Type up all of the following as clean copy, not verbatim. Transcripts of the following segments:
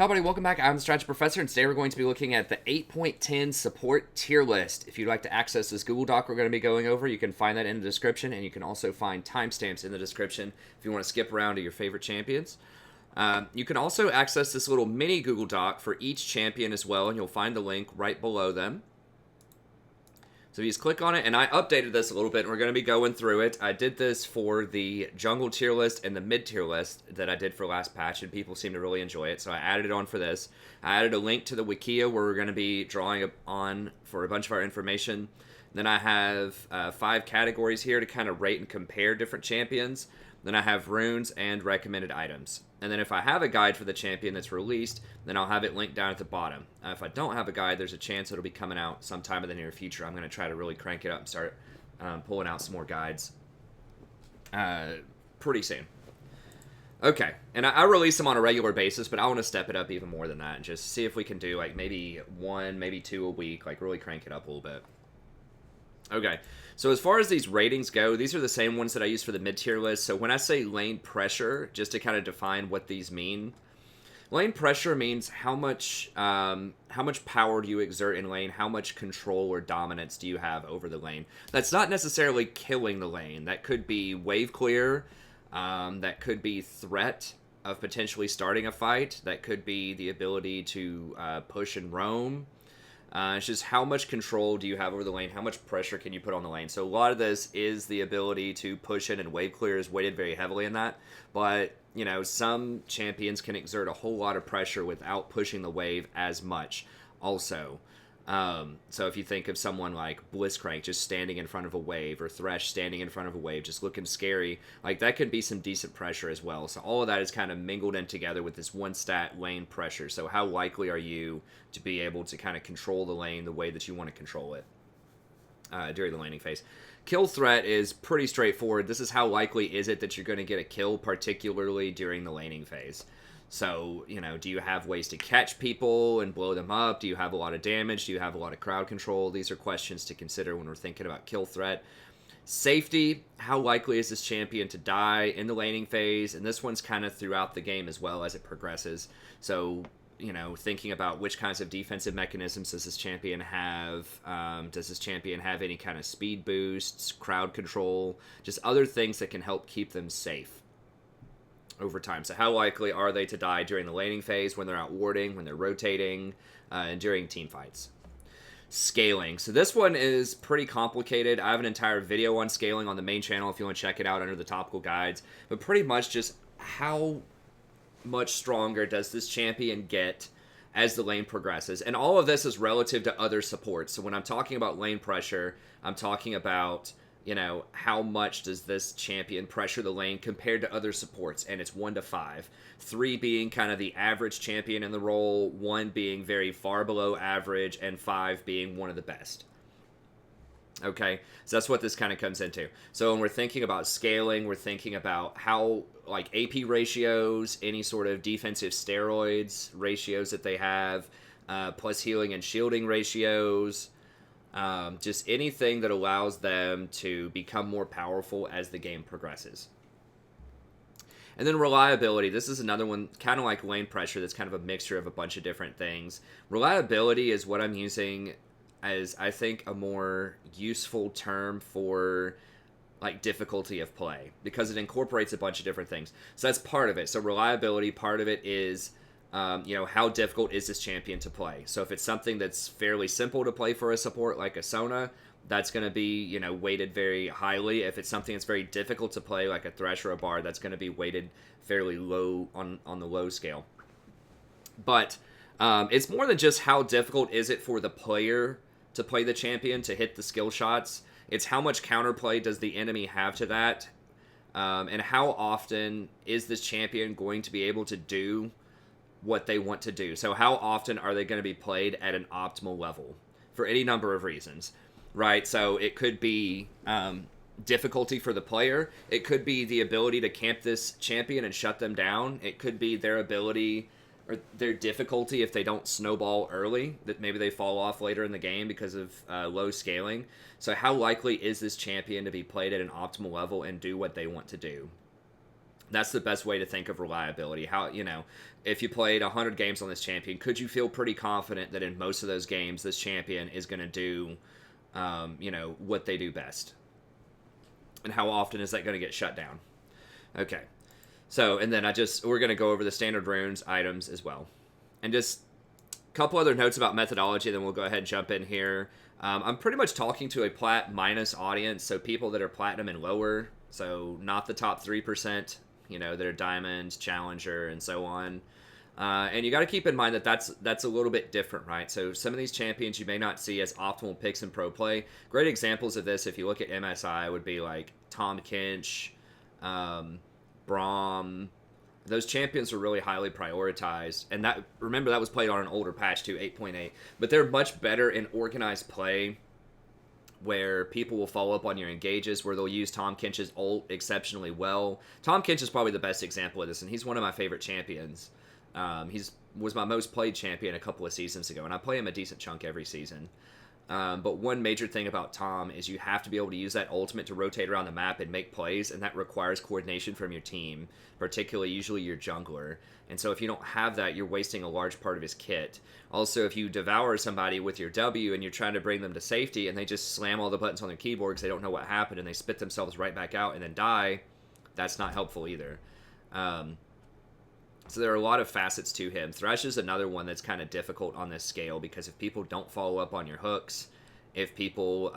Hi, everybody. Welcome back. I'm the Strategy Professor, and today we're going to be looking at the 8.10 support tier list. If you'd like to access this Google Doc we're going to be going over, you can find that in the description, and you can also find timestamps in the description if you want to skip around to your favorite champions. You can also access this little mini Google Doc for each champion as well, and you'll find the link right below them. So you just click on it, and I updated this a little bit, and we're going to be going through it. I did this for the jungle tier list and the mid tier list that I did for last patch, and people seem to really enjoy it, so I added it on for this. I added a link to the Wikia where we're going to be drawing on for a bunch of our information. Then I have 5 categories here to kind of rate and compare different champions. Then I have runes and recommended items. And then if I have a guide for the champion that's released, then I'll have it linked down at the bottom. If I don't have a guide, there's a chance it'll be coming out sometime in the near future. I'm going to try to really crank it up and start pulling out some more guides pretty soon. Okay, and I release them on a regular basis, but I want to step it up even more than that and just see if we can do like maybe 1, maybe 2 a week, like really crank it up a little bit. Okay, so as far as these ratings go, these are the same ones that I use for the mid-tier list. So when I say lane pressure, just to kind of define what these mean, lane pressure means how much power do you exert in lane, how much control or dominance do you have over the lane. That's not necessarily killing the lane. That could be wave clear, that could be threat of potentially starting a fight, that could be the ability to push and roam. It's just how much control do you have over the lane, how much pressure can you put on the lane. So a lot of this is the ability to push in, and wave clear is weighted very heavily in that. But, you know, some champions can exert a whole lot of pressure without pushing the wave as much also. So if you think of someone like Blitzcrank just standing in front of a wave, or Thresh standing in front of a wave just looking scary, like that could be some decent pressure as well. So all of that is kind of mingled in together with this one stat, lane pressure. So how likely are you to be able to kind of control the lane the way that you want to control it during the laning phase? Kill threat is pretty straightforward. This is how likely is it that you're going to get a kill, particularly during the laning phase. So, you know, do you have ways to catch people and blow them up? Do you have a lot of damage? Do you have a lot of crowd control? These are questions to consider when we're thinking about kill threat. Safety, how likely is this champion to die in the laning phase? And this one's kind of throughout the game as well as it progresses. So, you know, thinking about which kinds of defensive mechanisms does this champion have? Does this champion have any kind of speed boosts, crowd control, just other things that can help keep them safe over time. So how likely are they to die during the laning phase, when they're out warding, when they're rotating, and during team fights? Scaling. So this one is pretty complicated. I have an entire video on scaling on the main channel if you want to check it out under the topical guides. But pretty much just how much stronger does this champion get as the lane progresses. And all of this is relative to other supports. So when I'm talking about lane pressure, I'm talking about, you know, how much does this champion pressure the lane compared to other supports, and it's 1 to 5. 3 being kind of the average champion in the role, 1 being very far below average, and 5 being one of the best. Okay, so that's what this kind of comes into. So when we're thinking about scaling, we're thinking about how, like, AP ratios, any sort of defensive steroids ratios that they have, plus healing and shielding ratios, just anything that allows them to become more powerful as the game progresses. And then reliability. This is another one, kind of like lane pressure, that's kind of a mixture of a bunch of different things. Reliability is what I'm using as, I think, a more useful term for, like, difficulty of play, because it incorporates a bunch of different things. So that's part of it. So reliability, part of it is, you know, how difficult is this champion to play? So if it's something that's fairly simple to play for a support, like a Sona, that's going to be, you know, weighted very highly. If it's something that's very difficult to play, like a Thresh or a Bard, that's going to be weighted fairly low on the low scale. But it's more than just how difficult is it for the player to play the champion, to hit the skill shots. It's how much counterplay does the enemy have to that, and how often is this champion going to be able to do what they want to do. So how often are they going to be played at an optimal level for any number of reasons, right? So it could be difficulty for the player. It could be the ability to camp this champion and shut them down. It could be their ability or their difficulty if they don't snowball early, that maybe they fall off later in the game because of low scaling. So how likely is this champion to be played at an optimal level and do what they want to do? That's the best way to think of reliability. How, if you played 100 games on this champion, could you feel pretty confident that in most of those games, this champion is going to do, what they do best? And how often is that going to get shut down? Okay. So, and then we're going to go over the standard runes items as well. And just a couple other notes about methodology, then we'll go ahead and jump in here. I'm pretty much talking to a plat minus audience, so people that are platinum and lower, so not the top 3%, that are diamond, challenger, and so on. And you got to keep in mind that that's a little bit different, right? So some of these champions you may not see as optimal picks in pro play. Great examples of this, if you look at MSI, would be like Tom Kinch, Braum. Those champions are really highly prioritized, and remember that was played on an older patch too, 8.8. But they're much better in organized play, where people will follow up on your engages, where they'll use Tom Kinch's ult exceptionally well. Tom Kinch is probably the best example of this, and he's one of my favorite champions. Was my most played champion a couple of seasons ago, and I play him a decent chunk every season. But one major thing about Tom is you have to be able to use that ultimate to rotate around the map and make plays, and that requires coordination from your team, particularly usually your jungler. And so if you don't have that, you're wasting a large part of his kit. Also, if you devour somebody with your W and you're trying to bring them to safety and they just slam all the buttons on their keyboard because they don't know what happened and they spit themselves right back out and then die, that's not helpful either. So there are a lot of facets to him. Thresh is another one that's kind of difficult on this scale because if people don't follow up on your hooks, if people,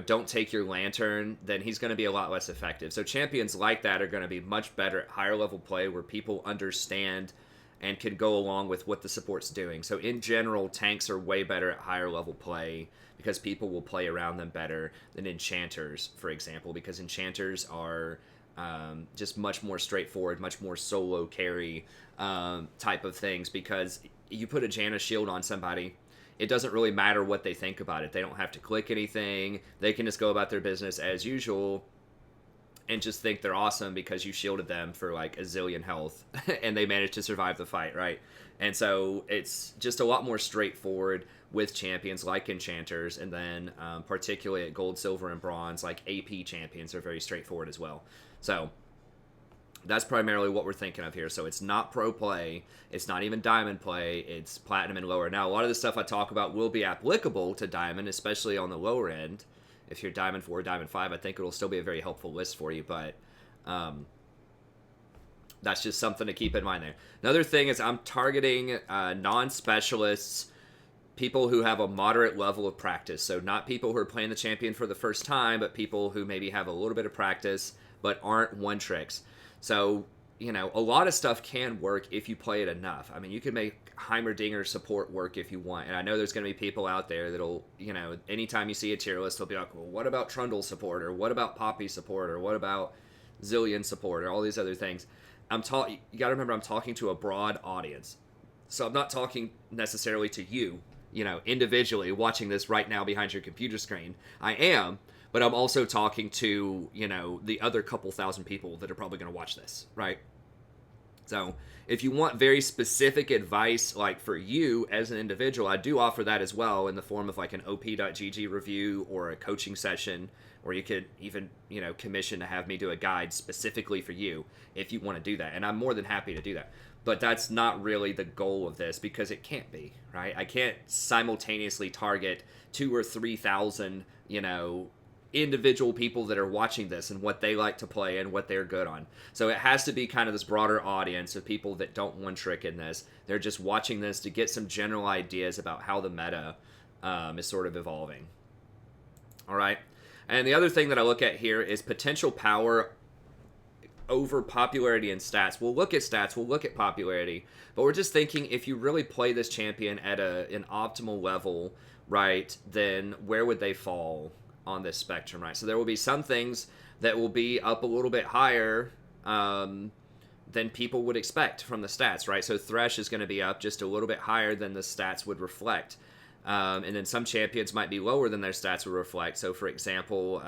don't take your lantern, then he's going to be a lot less effective. So champions like that are going to be much better at higher level play where people understand and can go along with what the support's doing. So in general, tanks are way better at higher level play because people will play around them better than enchanters, for example, because enchanters are just much more straightforward, much more solo carry type of things, because you put a Janna shield on somebody, it doesn't really matter what they think about it. They don't have to click anything. They can just go about their business as usual and just think they're awesome because you shielded them for like a zillion health and they managed to survive the fight, right? And so it's just a lot more straightforward with champions like enchanters, and then particularly at gold, silver, and bronze, like AP champions are very straightforward as well. So that's primarily what we're thinking of here. So it's not pro play, it's not even diamond play, it's platinum and lower. Now, a lot of the stuff I talk about will be applicable to diamond, especially on the lower end. If you're diamond 4, diamond 5, I think it'll still be a very helpful list for you, but that's just something to keep in mind there. Another thing is I'm targeting non-specialists, people who have a moderate level of practice. So not people who are playing the champion for the first time, but people who maybe have a little bit of practice but aren't one-tricks. So, a lot of stuff can work if you play it enough. I mean, you can make Heimerdinger support work if you want. And I know there's going to be people out there that'll, anytime you see a tier list, they'll be like, well, what about Trundle support? Or what about Poppy support? Or what about Zillion support? Or all these other things. You got to remember, I'm talking to a broad audience. So I'm not talking necessarily to you, individually watching this right now behind your computer screen. I am, but I'm also talking to, the other couple thousand people that are probably going to watch this, right? So if you want very specific advice, like for you as an individual, I do offer that as well in the form of like an op.gg review or a coaching session, or you could even, commission to have me do a guide specifically for you if you want to do that. And I'm more than happy to do that. But that's not really the goal of this, because it can't be, right? I can't simultaneously target 2,000 or 3,000, individual people that are watching this and what they like to play and what they're good on. So it has to be kind of this broader audience of people that don't one trick in this. They're just watching this to get some general ideas about how the meta is sort of evolving. All right. And the other thing that I look at here is potential power over popularity and stats. We'll look at stats, we'll look at popularity, but we're just thinking if you really play this champion at an optimal level, right, then where would they fall on this spectrum, right? So there will be some things that will be up a little bit higher than people would expect from the stats, right? So Thresh is going to be up just a little bit higher than the stats would reflect. And then some champions might be lower than their stats would reflect. So for example,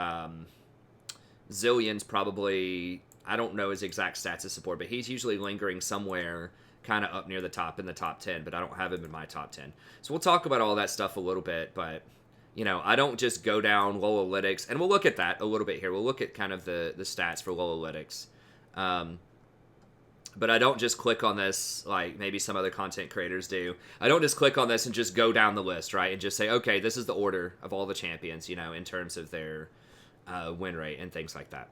Zillion's probably, I don't know his exact stats as support, but he's usually lingering somewhere kind of up near the top in the top 10, but I don't have him in my top 10. So we'll talk about all that stuff a little bit, but you know, I don't just go down Lolalytics, and we'll look at that a little bit here. We'll look at kind of the stats for Lolalytics. But I don't just click on this like maybe some other content creators do. I don't just click on this and just go down the list, right? And just say, okay, this is the order of all the champions, you know, in terms of their win rate and things like that.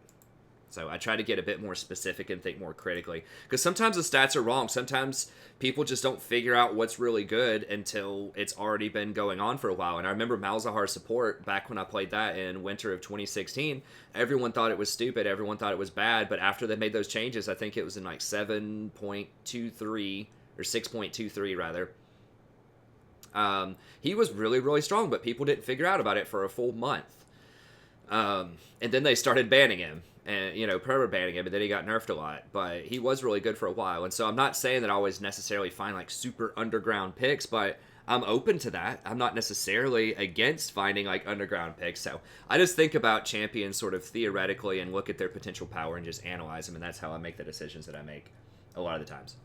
So I try to get a bit more specific and think more critically. Because sometimes the stats are wrong. Sometimes people just don't figure out what's really good until it's already been going on for a while. And I remember Malzahar support, back when I played that in winter of 2016, everyone thought it was stupid. Everyone thought it was bad. But after they made those changes, I think it was in like 7.23 or 6.23 rather. He was really, really strong, but people didn't figure out about it for a full month. And then they started banning him. And, you know, perma banning him, and then he got nerfed a lot. But he was really good for a while. And so I'm not saying that I always necessarily find, like, super underground picks, but I'm open to that. I'm not necessarily against finding, like, underground picks. So I just think about champions sort of theoretically and look at their potential power and just analyze them. And that's how I make the decisions that I make a lot of the times.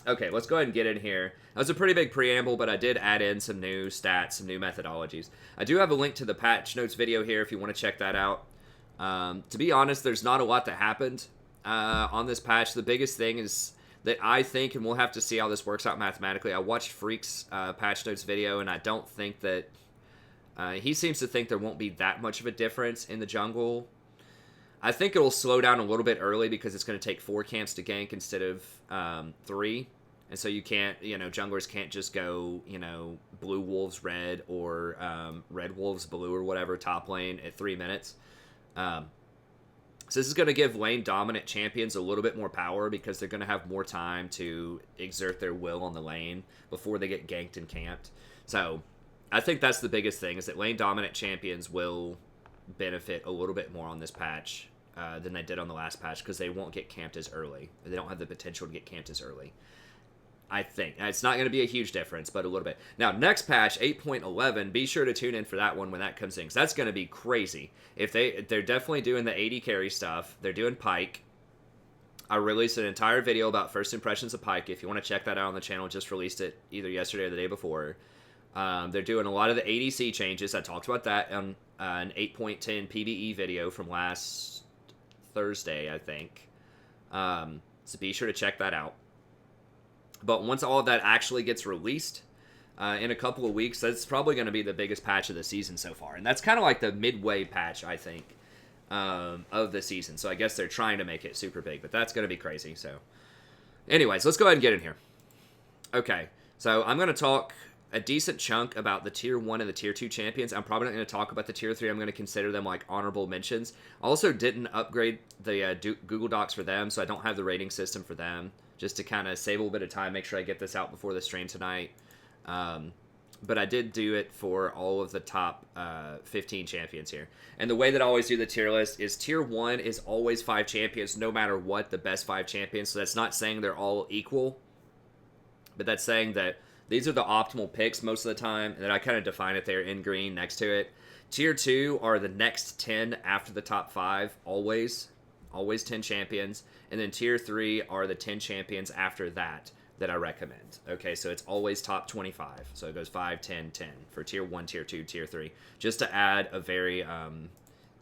Okay, let's go ahead and get in here. That was a pretty big preamble, but I did add in some new stats, some new methodologies. I do have a link to the patch notes video here if you want to check that out. To be honest, there's not a lot that happened on this patch. The biggest thing is that I think, and we'll have to see how this works out mathematically, I watched Freak's patch notes video, and I don't think that... he seems to think there won't be that much of a difference in the jungle. I think it'll slow down a little bit early because it's going to take 4 camps to gank instead of 3. And so you can't, you know, junglers can't just go, you know, blue wolves red or red wolves blue or whatever top lane at 3 minutes. So this is going to give lane dominant champions a little bit more power because they're going to have more time to exert their will on the lane before they get ganked and camped. So I think that's the biggest thing, is that lane dominant champions will benefit a little bit more on this patch than they did on the last patch because they won't get camped as early. They don't have the potential to get camped as early. I think. It's not going to be a huge difference, but a little bit. Now, next patch, 8.11, be sure to tune in for that one when that comes in, because that's going to be crazy. If they're definitely doing the AD carry stuff. They're doing Pyke. I released an entire video about first impressions of Pyke. If you want to check that out on the channel, just released it either yesterday or the day before. They're doing a lot of the ADC changes. I talked about that on an 8.10 PvE video from last Thursday, I think. So be sure to check that out. But once all of that actually gets released in a couple of weeks, that's probably going to be the biggest patch of the season so far. And that's kind of like the midway patch, I think, of the season. So I guess they're trying to make it super big, but that's going to be crazy. So anyways, let's go ahead and get in here. Okay, so I'm going to talk a decent chunk about the Tier 1 and the Tier 2 champions. I'm probably not going to talk about the Tier 3. I'm going to consider them like honorable mentions. I also didn't upgrade the Google Docs for them, so I don't have the rating system for them, just to kind of save a little bit of time, make sure I get this out before the stream tonight. But I did do it for all of the top 15 champions here. And the way that I always do the tier list is Tier 1 is always 5 champions, no matter what, the best 5 champions. So that's not saying they're all equal, but that's saying that these are the optimal picks most of the time, and then I kind of define it there in green next to it. Tier 2 are the next 10 after the top 5, always 10 champions. And then Tier 3 are the 10 champions after that I recommend. Okay, so it's always top 25. So it goes 5, 10, 10 for Tier 1, Tier 2, Tier 3. Just to add a very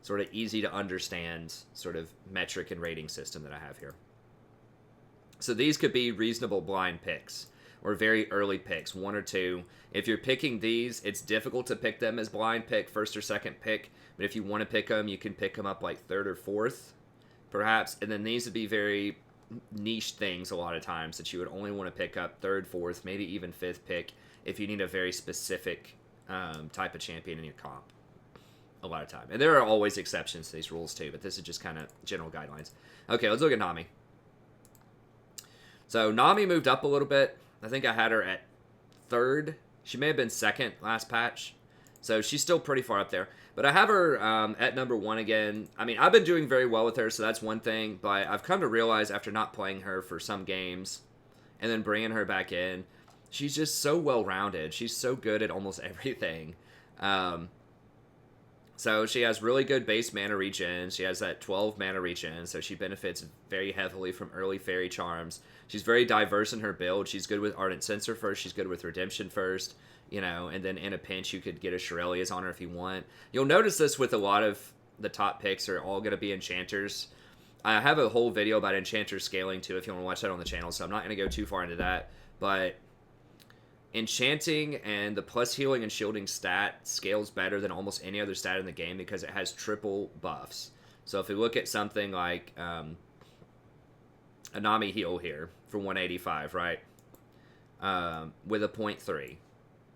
sort of easy to understand sort of metric and rating system that I have here. So these could be reasonable blind picks or very early picks, 1 or 2. If you're picking these, it's difficult to pick them as blind pick, first or second pick. But if you want to pick them, you can pick them up like 3rd or 4th. Perhaps, and then these would be very niche things a lot of times that you would only want to pick up 3rd, 4th, maybe even 5th pick if you need a very specific type of champion in your comp a lot of time. And there are always exceptions to these rules too, but this is just kind of general guidelines. Okay, let's look at Nami. So Nami moved up a little bit. I think I had her at 3rd. She may have been 2nd last patch. So she's still pretty far up there. But I have her at number 1 again. I mean, I've been doing very well with her, so that's one thing. But I've come to realize after not playing her for some games and then bringing her back in, she's just so well-rounded. She's so good at almost everything. So she has really good base mana regen. She has that 12 mana regen, so she benefits very heavily from early fairy charms. She's very diverse in her build. She's good with Ardent Censer first. She's good with Redemption first. you know, and then in a pinch you could get a Shirelia's on her if you want. You'll notice this with a lot of the top picks are all going to be Enchanters. I have a whole video about Enchanters scaling too if you want to watch that on the channel, so I'm not going to go too far into that. But Enchanting and the plus healing and shielding stat scales better than almost any other stat in the game because it has triple buffs. So if we look at something like a Nami heal here for 185, right? With a 0.3.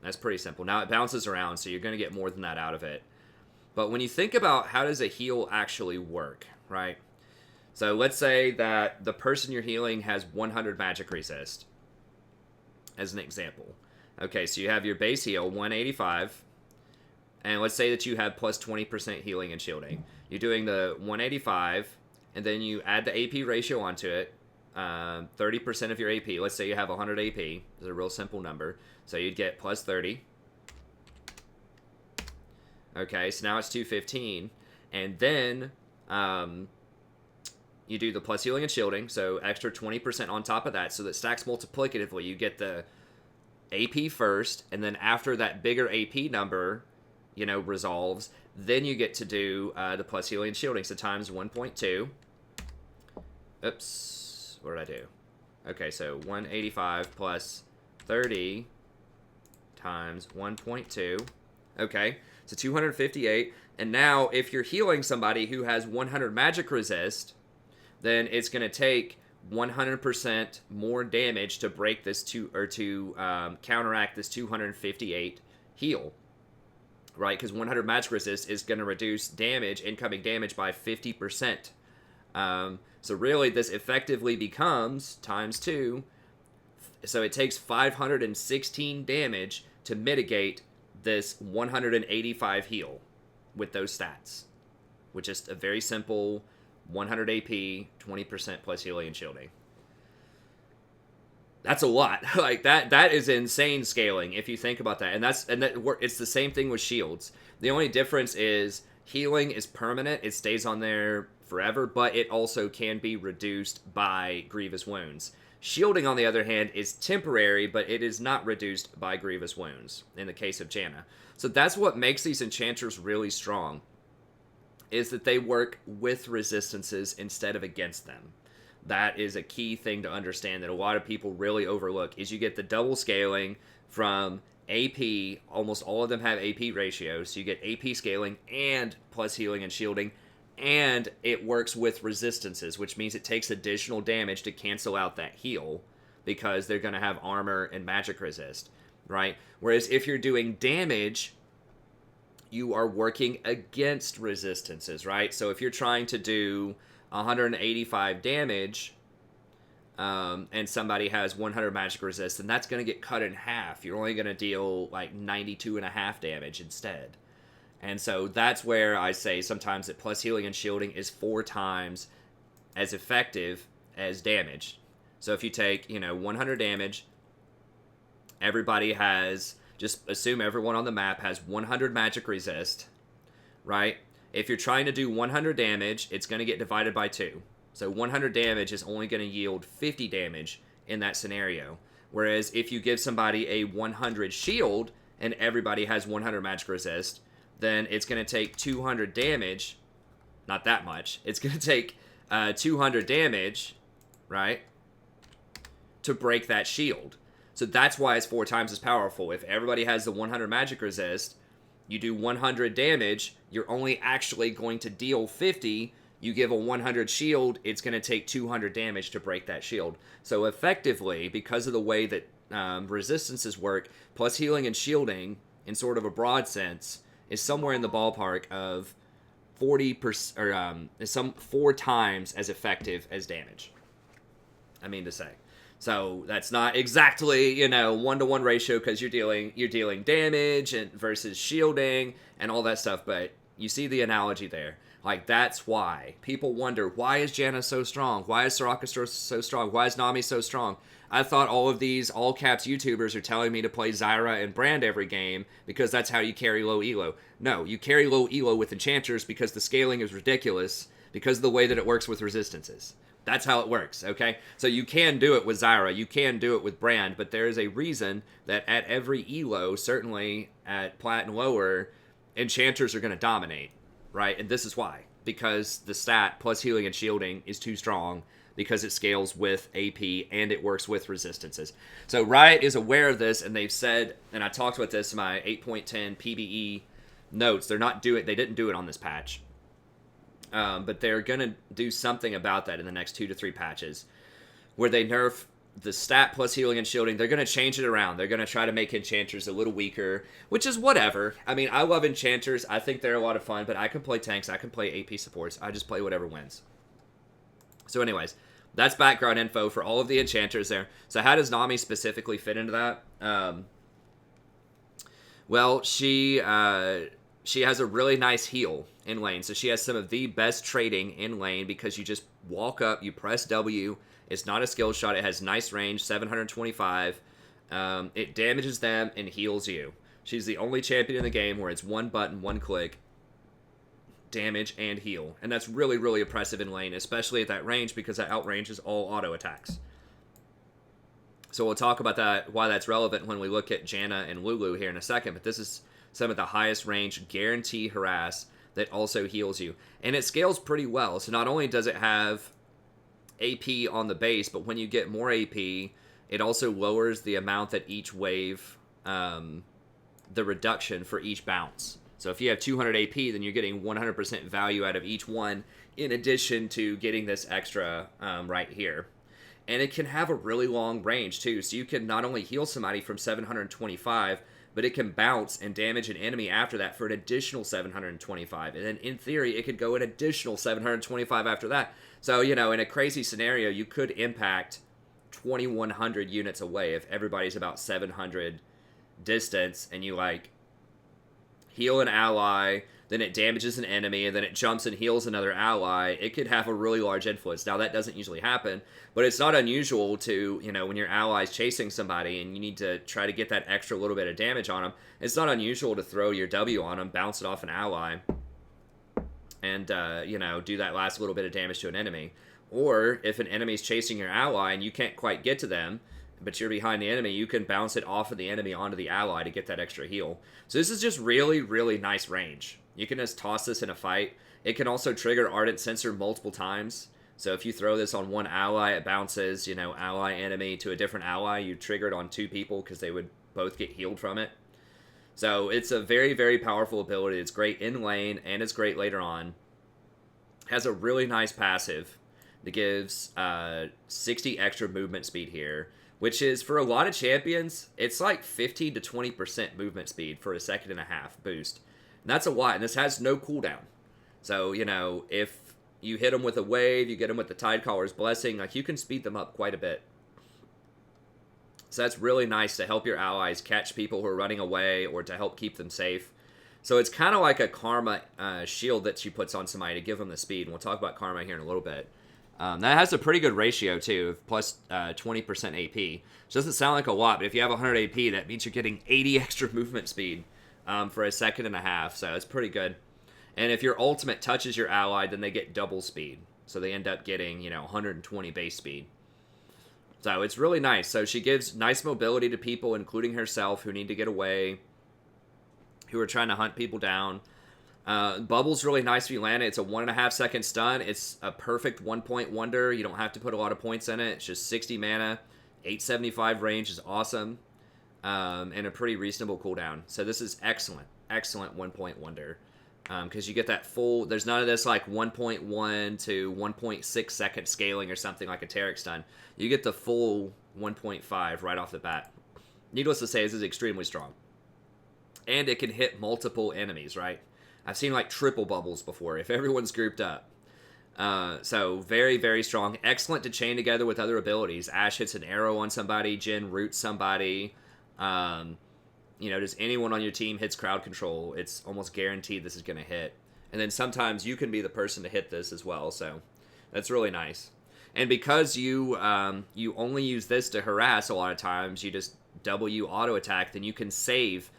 That's pretty simple. Now it bounces around, so you're going to get more than that out of it. But when you think about how does a heal actually work, right? So let's say that the person you're healing has 100 magic resist, as an example. Okay, so you have your base heal, 185, and let's say that you have plus 20% healing and shielding. You're doing the 185, and then you add the AP ratio onto it, 30% of your AP. Let's say you have 100 AP. It's a real simple number. So you'd get plus 30. Okay, so now it's 215. And then you do the plus healing and shielding, so extra 20% on top of that, so that stacks multiplicatively. You get the AP first, and then after that bigger AP number, you know, resolves, then you get to do the plus healing and shielding, so times 1.2. Oops, what did I do? Okay, so 185 plus 30 times 1.2. Okay, so 258. And now, if you're healing somebody who has 100 magic resist, then it's going to take 100% more damage to break this counteract this 258 heal, right? Because 100 magic resist is going to reduce damage, incoming damage, by 50%. So really, this effectively becomes times 2. So it takes 516 damage to mitigate this 185 heal with those stats, which is a very simple 100 AP, 20% plus healing and shielding. That's a lot. Like that is insane scaling if you think about that. And it's the same thing with shields. The only difference is healing is permanent. It stays on there forever, but it also can be reduced by grievous wounds. Shielding, on the other hand, is temporary, but it is not reduced by grievous wounds in the case of Janna. So that's what makes these enchanters really strong, is that they work with resistances instead of against them. That is a key thing to understand that a lot of people really overlook, is you get the double scaling from AP. Almost all of them have AP ratios, so you get AP scaling and plus healing and shielding, and it works with resistances, which means it takes additional damage to cancel out that heal because they're going to have armor and magic resist, right? Whereas if you're doing damage, you are working against resistances, right? So if you're trying to do 185 damage and somebody has 100 magic resist, then that's going to get cut in half. You're only going to deal like 92.5 damage instead. And so that's where I say sometimes that plus healing and shielding is 4 times as effective as damage. So if you take, 100 damage, everybody has, just assume everyone on the map has 100 magic resist, right? If you're trying to do 100 damage, it's going to get divided by 2. So 100 damage is only going to yield 50 damage in that scenario. Whereas if you give somebody a 100 shield and everybody has 100 magic resist, then it's going to take 200 damage. Not that much. It's going to take 200 damage, right, to break that shield. So that's why it's 4 times as powerful. If everybody has the 100 magic resist, you do 100 damage, you're only actually going to deal 50. You give a 100 shield, it's going to take 200 damage to break that shield. So effectively, because of the way that resistances work, plus healing and shielding, in sort of a broad sense, is somewhere in the ballpark of 40%, or is some 4 times as effective as damage. I mean to say. So that's not exactly, 1-to-1 ratio because you're dealing damage and versus shielding and all that stuff, but you see the analogy there. Like, that's why people wonder, why is Janna so strong? Why is Soraka so strong? Why is Nami so strong? I thought all of these all caps YouTubers are telling me to play Zyra and Brand every game because that's how you carry low elo. No, you carry low elo with enchanters because the scaling is ridiculous because of the way that it works with resistances. That's how it works, okay? So you can do it with Zyra, you can do it with Brand, but there is a reason that at every elo, certainly at Plat and lower, Enchanters are going to dominate, right? And this is why. Because the stat plus healing and shielding is too strong, because it scales with AP and it works with resistances. So Riot is aware of this, and they've said, and I talked about this in my 8.10 PBE notes, they didn't do it on this patch. But they're going to do something about that in the next 2 to 3 patches, where they nerf the stat plus healing and shielding. They're going to change it around. They're going to try to make Enchanters a little weaker, which is whatever. I mean, I love Enchanters. I think they're a lot of fun, but I can play tanks. I can play AP supports. I just play whatever wins. So anyways, that's background info for all of the Enchanters there. So how does Nami specifically fit into that? Well, she has a really nice heal in lane. So she has some of the best trading in lane because you just walk up, you press W. It's not a skill shot. It has nice range, 725. It damages them and heals you. She's the only champion in the game where it's one button, one click, damage and heal. And that's really, really impressive in lane, especially at that range because that outranges all auto attacks. So we'll talk about that, why that's relevant when we look at Janna and Lulu here in a second. But this is some of the highest range guarantee harass that also heals you. And it scales pretty well. So not only does it have AP on the base, but when you get more AP, it also lowers the amount that each wave, the reduction for each bounce. So if you have 200 AP, then you're getting 100% value out of each one, in addition to getting this extra right here. And it can have a really long range too. So you can not only heal somebody from 725, but it can bounce and damage an enemy after that for an additional 725. And then in theory, it could go an additional 725 after that. So, in a crazy scenario, you could impact 2,100 units away if everybody's about 700 distance and you, heal an ally, then it damages an enemy, and then it jumps and heals another ally. It could have a really large influence. Now, that doesn't usually happen, but it's not unusual to, when your ally's chasing somebody and you need to try to get that extra little bit of damage on them, it's not unusual to throw your W on them, bounce it off an ally, and, do that last little bit of damage to an enemy. Or if an enemy's chasing your ally and you can't quite get to them, but you're behind the enemy, you can bounce it off of the enemy onto the ally to get that extra heal. So this is just really, really nice range. You can just toss this in a fight. It can also trigger Ardent Sensor multiple times. So if you throw this on one ally, it bounces, ally enemy to a different ally. You trigger it on 2 people because they would both get healed from it. So it's a very, very powerful ability. It's great in lane, and it's great later on. Has a really nice passive that gives 60 extra movement speed here, which is, for a lot of champions, it's like 15 to 20% movement speed for a 1.5 second boost. And that's a lot, and this has no cooldown. So, if you hit them with a wave, you get them with the Tidecaller's Blessing, you can speed them up quite a bit. So that's really nice to help your allies catch people who are running away or to help keep them safe. So it's kind of like a Karma shield that she puts on somebody to give them the speed, and we'll talk about Karma here in a little bit. That has a pretty good ratio, too, of plus 20% AP. Which doesn't sound like a lot, but if you have 100 AP, that means you're getting 80 extra movement speed for a 1.5 seconds, so it's pretty good. And if your ultimate touches your ally, then they get double speed. So they end up getting, 120 base speed. So it's really nice. So she gives nice mobility to people, including herself, who need to get away, who are trying to hunt people down. Bubble's really nice if you land it. It's a 1.5 second stun. It's a perfect 1-point wonder. You don't have to put a lot of points in it. It's just 60 mana. 875 range is awesome. And a pretty reasonable cooldown. So this is excellent. Excellent 1-point wonder. Because you get that full... There's none of this 1.1 to 1.6 second scaling or something like a Taric stun. You get the full 1.5 right off the bat. Needless to say, this is extremely strong. And it can hit multiple enemies, right? I've seen triple bubbles before, if everyone's grouped up. So very, very strong. Excellent to chain together with other abilities. Ashe hits an arrow on somebody. Jhin roots somebody. Does anyone on your team hits crowd control, it's almost guaranteed this is going to hit. And then sometimes you can be the person to hit this as well, so that's really nice. And because you only use this to harass a lot of times, you just W auto attack, then you can save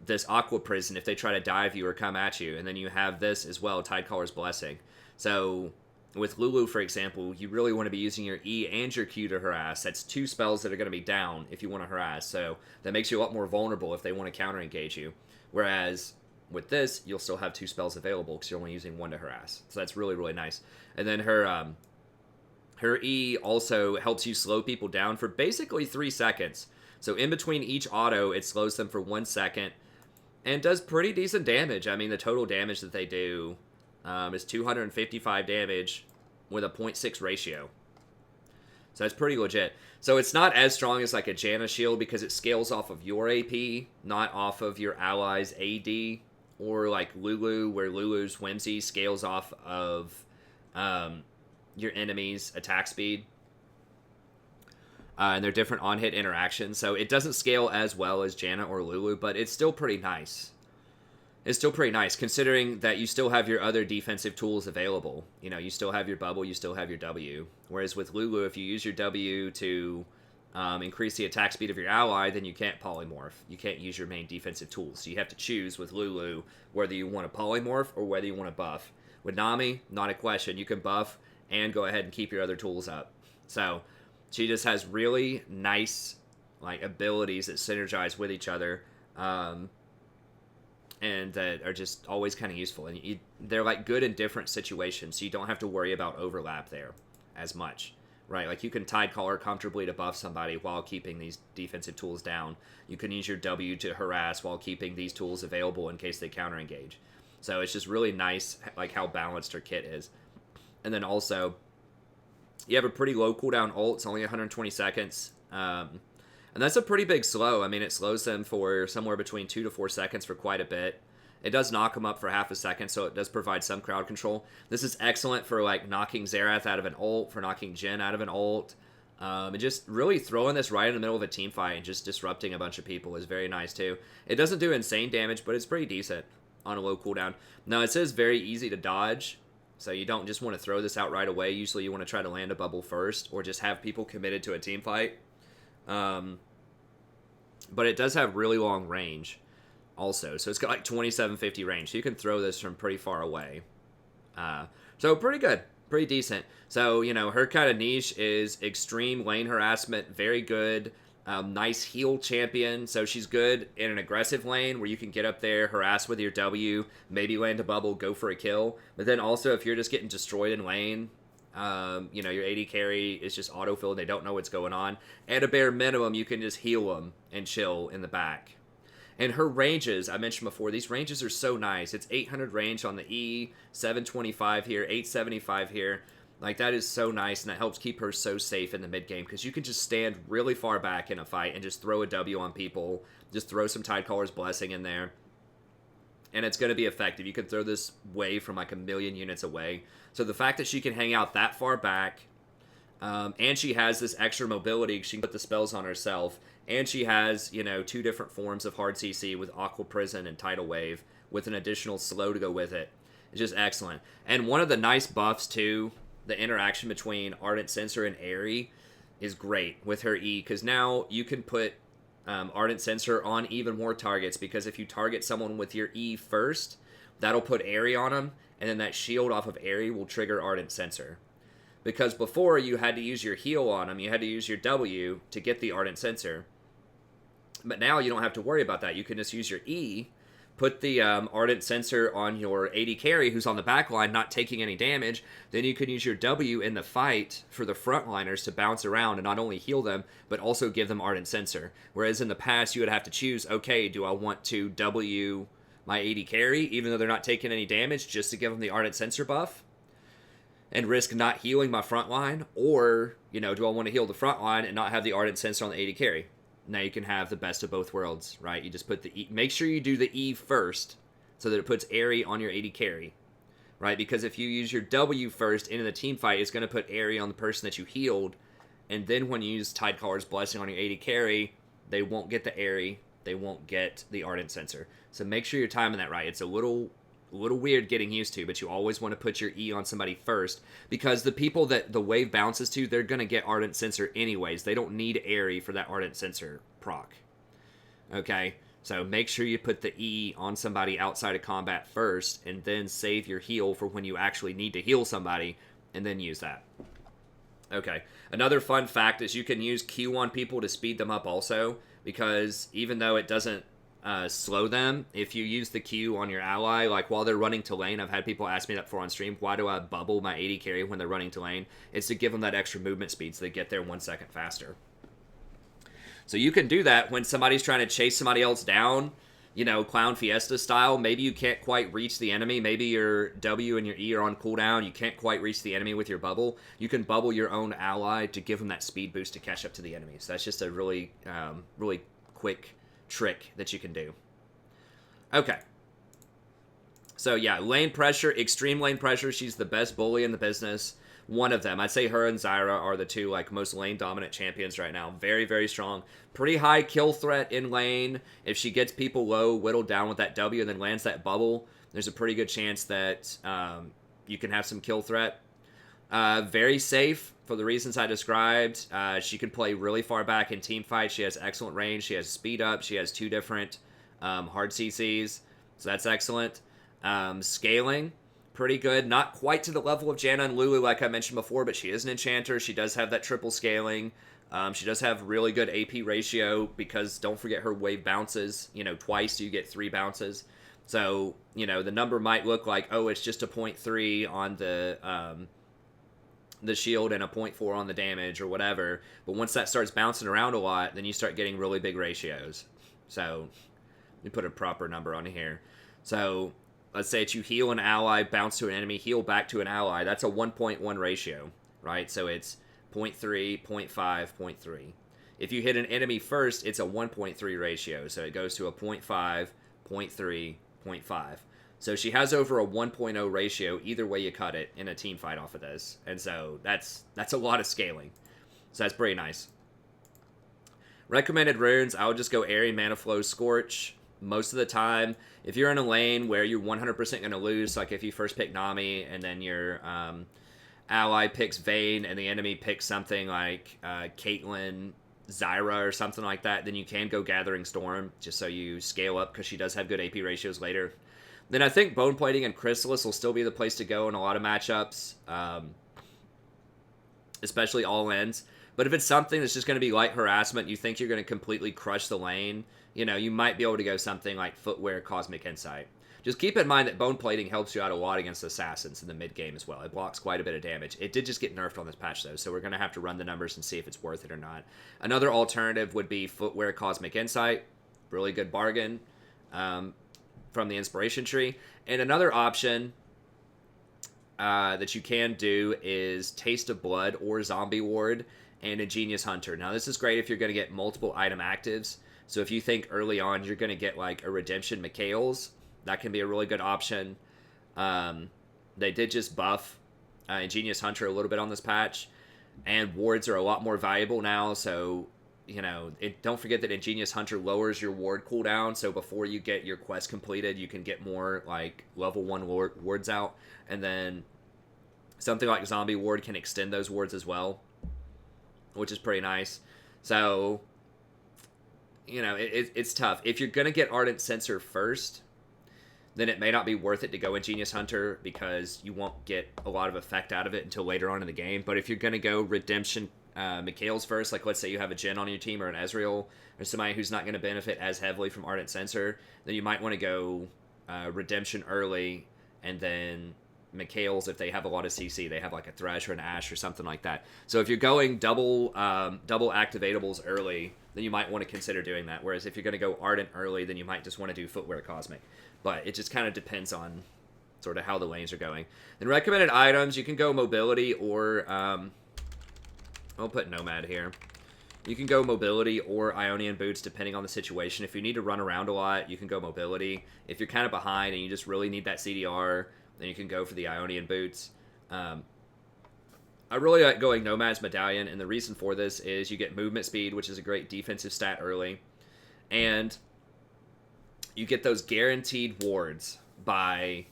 this Aqua Prison if they try to dive you or come at you. And then you have this as well, Tidecaller's Blessing. So with Lulu, for example, you really want to be using your E and your Q to harass. That's 2 spells that are going to be down if you want to harass. So that makes you a lot more vulnerable if they want to counter engage you. Whereas with this, you'll still have 2 spells available because you're only using 1 to harass. So that's really, really nice. And then her E also helps you slow people down for basically 3 seconds. So in between each auto, it slows them for 1 second and does pretty decent damage. I mean, the total damage that they do is 255 damage with a 0.6 ratio. So that's pretty legit. So it's not as strong as like a Janna shield because it scales off of your AP, not off of your ally's AD, or like Lulu, where Lulu's Whimsy scales off of your enemy's attack speed. And they're different on-hit interactions, so it doesn't scale as well as Janna or Lulu, but it's still pretty nice. It's still pretty nice, considering that you still have your other defensive tools available. You know, you still have your bubble, you still have your W. Whereas with Lulu, if you use your W to increase the attack speed of your ally, then you can't polymorph. You can't use your main defensive tools. So you have to choose with Lulu whether you want to polymorph or whether you want to buff. With Nami, not a question. You can buff and go ahead and keep your other tools up. So she just has really nice like abilities that synergize with each other, and that are just always kind of useful. And they're like good in different situations, so you don't have to worry about overlap there as much, right? Like you can tide caller comfortably to buff somebody while keeping these defensive tools down. You can use your W to harass while keeping these tools available in case they counter engage. So it's just really nice, like how balanced her kit is. And then also, you have a pretty low cooldown ult. It's only 120 seconds. And that's a pretty big slow. I mean, it slows them for somewhere between 2 to 4 seconds for quite a bit. It does knock them up for half a second, so it does provide some crowd control. This is excellent for like knocking Xerath out of an ult, for knocking Jhin out of an ult. And just really throwing this right in the middle of a team fight and just disrupting a bunch of people is very nice too. It doesn't do insane damage, but it's pretty decent on a low cooldown. Now, it says very easy to dodge. So you don't just want to throw this out right away. Usually you want to try to land a bubble first or just have people committed to a team fight. But it does have really long range also. So it's got like 2750 range. So you can throw this from pretty far away. So pretty good. Pretty decent. So, you know, her kind of niche is extreme lane harassment. Very good. Nice heal champion, so she's good in an aggressive lane where you can get up there, harass with your W, maybe land a bubble, go for a kill. But then also if you're just getting destroyed in lane, you know, your AD carry is just autofill and they don't know what's going on. At a bare minimum, you can just heal them and chill in the back. And her ranges, I mentioned before, these ranges are so nice. It's 800 range on the E, 725 here, 875 here. Like, that is so nice, and that helps keep her so safe in the mid-game, because you can just stand really far back in a fight and just throw a W on people, just throw some Tidecaller's Blessing in there, and it's going to be effective. You can throw this wave from, like, 1,000,000 units away. So the fact that she can hang out that far back, and she has this extra mobility, she can put the spells on herself, and she has, you know, 2 different forms of hard CC with Aqua Prison and Tidal Wave, with an additional slow to go with it. It's just excellent. And one of the nice buffs, too, the interaction between Ardent Censer and Aerie is great with her E, because now you can put Ardent Censer on even more targets, because if you target someone with your E first, that'll put Aerie on them, and then that shield off of Aerie will trigger Ardent Censer. Because before, you had to use your heal on them, you had to use your W to get the Ardent Censer. But now you don't have to worry about that. You can just use your E, put the Ardent Censer on your AD carry who's on the back line not taking any damage. Then you can use your W in the fight for the frontliners to bounce around and not only heal them, but also give them Ardent Censer. Whereas in the past, you would have to choose, okay, do I want to W my AD carry, even though they're not taking any damage, just to give them the Ardent Censer buff? And risk not healing my frontline? Or, you know, do I want to heal the frontline and not have the Ardent Censer on the AD carry? Now you can have the best of both worlds, right? You just put the E. Make sure you do the E first so that it puts Aerie on your AD carry, right? Because if you use your W first into the team fight, it's going to put Aerie on the person that you healed. And then when you use Tidecaller's Blessing on your AD carry, they won't get the Aerie. They won't get the Ardent Censer. So make sure you're timing that right. It's a little weird getting used to, but you always want to put your E on somebody first, because the people that the wave bounces to, they're going to get Ardent Censer anyways. They don't need Aerie for that Ardent Censer proc. Okay? So make sure you put the E on somebody outside of combat first, and then save your heal for when you actually need to heal somebody, and then use that. Okay. Another fun fact is you can use Q on people to speed them up also, because even though it doesn't slow them, if you use the Q on your ally, like while they're running to lane, I've had people ask me that before on stream, why do I bubble my AD carry when they're running to lane? It's to give them that extra movement speed so they get there 1 second faster. So you can do that when somebody's trying to chase somebody else down, you know, Clown Fiesta style. Maybe you can't quite reach the enemy. Maybe your W and your E are on cooldown. You can't quite reach the enemy with your bubble. You can bubble your own ally to give them that speed boost to catch up to the enemy. So that's just a really, really quick trick that you can do. Okay. So yeah, lane pressure, extreme lane pressure. She's the best bully in the business. One of them. I'd say her and Zyra are the two like most lane dominant champions right now. Very, very strong. Pretty high kill threat in lane. If she gets people low, whittled down with that W and then lands that bubble, there's a pretty good chance that you can have some kill threat. Very safe for the reasons I described. She can play really far back in team fights. She has excellent range. She has speed up. She has 2 different hard CCs. So that's excellent. Scaling. Pretty good. Not quite to the level of Janna and Lulu like I mentioned before, but she is an enchanter. She does have that triple scaling. She does have really good AP ratio because don't forget her wave bounces. You know, twice you get 3 bounces. So, you know, the number might look like, oh, it's just a 0.3 on the shield and a 0.4 on the damage or whatever. But once that starts bouncing around a lot, then you start getting really big ratios. So, let me put a proper number on here. So, let's say that you heal an ally, bounce to an enemy, heal back to an ally. That's a 1.1 ratio, right? So it's 0.3, 0.5, 0.3. If you hit an enemy first, it's a 1.3 ratio. So it goes to a 0.5, 0.3, 0.5. So she has over a 1.0 ratio either way you cut it in a team fight off of this. And so that's a lot of scaling. So that's pretty nice. Recommended runes, I would just go Airy, Mana Flow, Scorch. Most of the time, if you're in a lane where you're 100% going to lose, like if you first pick Nami and then your ally picks Vayne and the enemy picks something like Caitlyn, Zyra or something like that, then you can go Gathering Storm just so you scale up because she does have good AP ratios later. Then I think Bone Plating and Chrysalis will still be the place to go in a lot of matchups, especially all ends. But if it's something that's just going to be light harassment, you think you're going to completely crush the lane, you know, you might be able to go something like Footwear, Cosmic Insight. Just keep in mind that Bone Plating helps you out a lot against Assassins in the mid-game as well. It blocks quite a bit of damage. It did just get nerfed on this patch, though, so we're going to have to run the numbers and see if it's worth it or not. Another alternative would be Footwear, Cosmic Insight. Really good bargain from the Inspiration Tree. And another option that you can do is Taste of Blood or Zombie Ward and Ingenious Hunter. Now, this is great if you're going to get multiple item actives. So if you think early on you're going to get like a Redemption Mikhail's, that can be a really good option. They did just buff Ingenious Hunter a little bit on this patch, and wards are a lot more valuable now. So, you know, don't forget that Ingenious Hunter lowers your ward cooldown. So before you get your quest completed, you can get more like level 1 wards out. And then something like Zombie Ward can extend those wards as well, which is pretty nice. So, you know, it's tough. If you're going to get Ardent Censer first, then it may not be worth it to go Ingenious Hunter because you won't get a lot of effect out of it until later on in the game. But if you're going to go Redemption Mikhail's first, like let's say you have a Jhin on your team or an Ezreal or somebody who's not going to benefit as heavily from Ardent Censer, then you might want to go Redemption early and then Mikhail's if they have a lot of CC. They have like a Thresh or an Ashe or something like that. So if you're going double activatables early, then you might want to consider doing that. Whereas if you're going to go Ardent early, then you might just want to do Footwear Cosmic. But it just kind of depends on sort of how the lanes are going. Then recommended items, you can go Mobility or I'll put Nomad here. You can go Mobility or Ionian Boots depending on the situation. If you need to run around a lot, you can go Mobility. If you're kind of behind and you just really need that CDR, then you can go for the Ionian Boots. I really like going Nomad's Medallion, and the reason for this is you get movement speed, which is a great defensive stat early, and you get those guaranteed wards by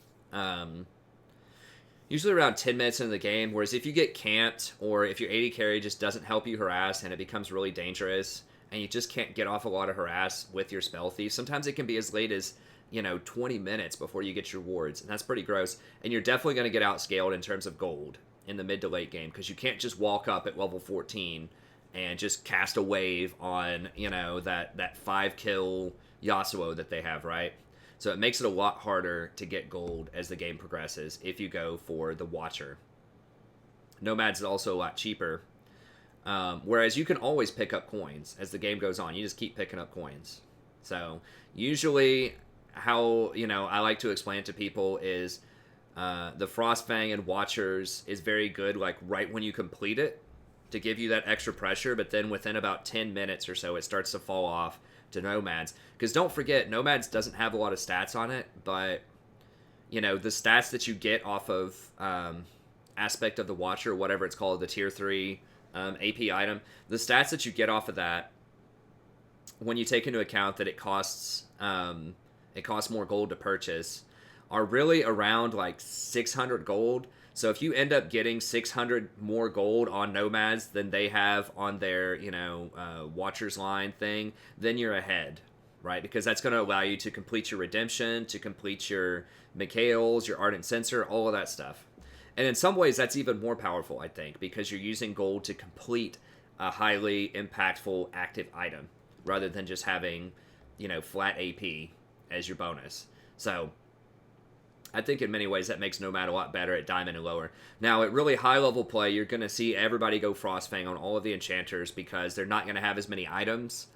usually around 10 minutes into the game, whereas if you get camped or if your AD carry just doesn't help you harass and it becomes really dangerous and you just can't get off a lot of harass with your Spell Thief, sometimes it can be as late as 20 minutes before you get your wards, and that's pretty gross, and you're definitely going to get outscaled in terms of gold. in the mid to late game, because you can't just walk up at level 14 and just cast a wave on, that 5-kill Yasuo that they have, right? So it makes it a lot harder to get gold as the game progresses if you go for the Watcher. Nomad's is also a lot cheaper, whereas you can always pick up coins as the game goes on. You just keep picking up coins. So usually how, I like to explain it to people is the Frostfang and Watchers is very good, like right when you complete it, to give you that extra pressure, but then within about 10 minutes or so, it starts to fall off to Nomads. Because don't forget, Nomads doesn't have a lot of stats on it, but, the stats that you get off of Aspect of the Watcher, whatever it's called, the tier 3 AP item, the stats that you get off of that, when you take into account that it costs more gold to purchase, are really around like 600 gold. So if you end up getting 600 more gold on Nomads than they have on their, Watchers line thing, then you're ahead, right? Because that's going to allow you to complete your Redemption, to complete your Mikhails, your Ardent Censer, all of that stuff. And in some ways, that's even more powerful, I think, because you're using gold to complete a highly impactful active item, rather than just having, flat AP as your bonus. So I think in many ways that makes Nomad a lot better at Diamond and lower. Now, at really high-level play, you're going to see everybody go Frostfang on all of the enchanters because they're not going to have as many items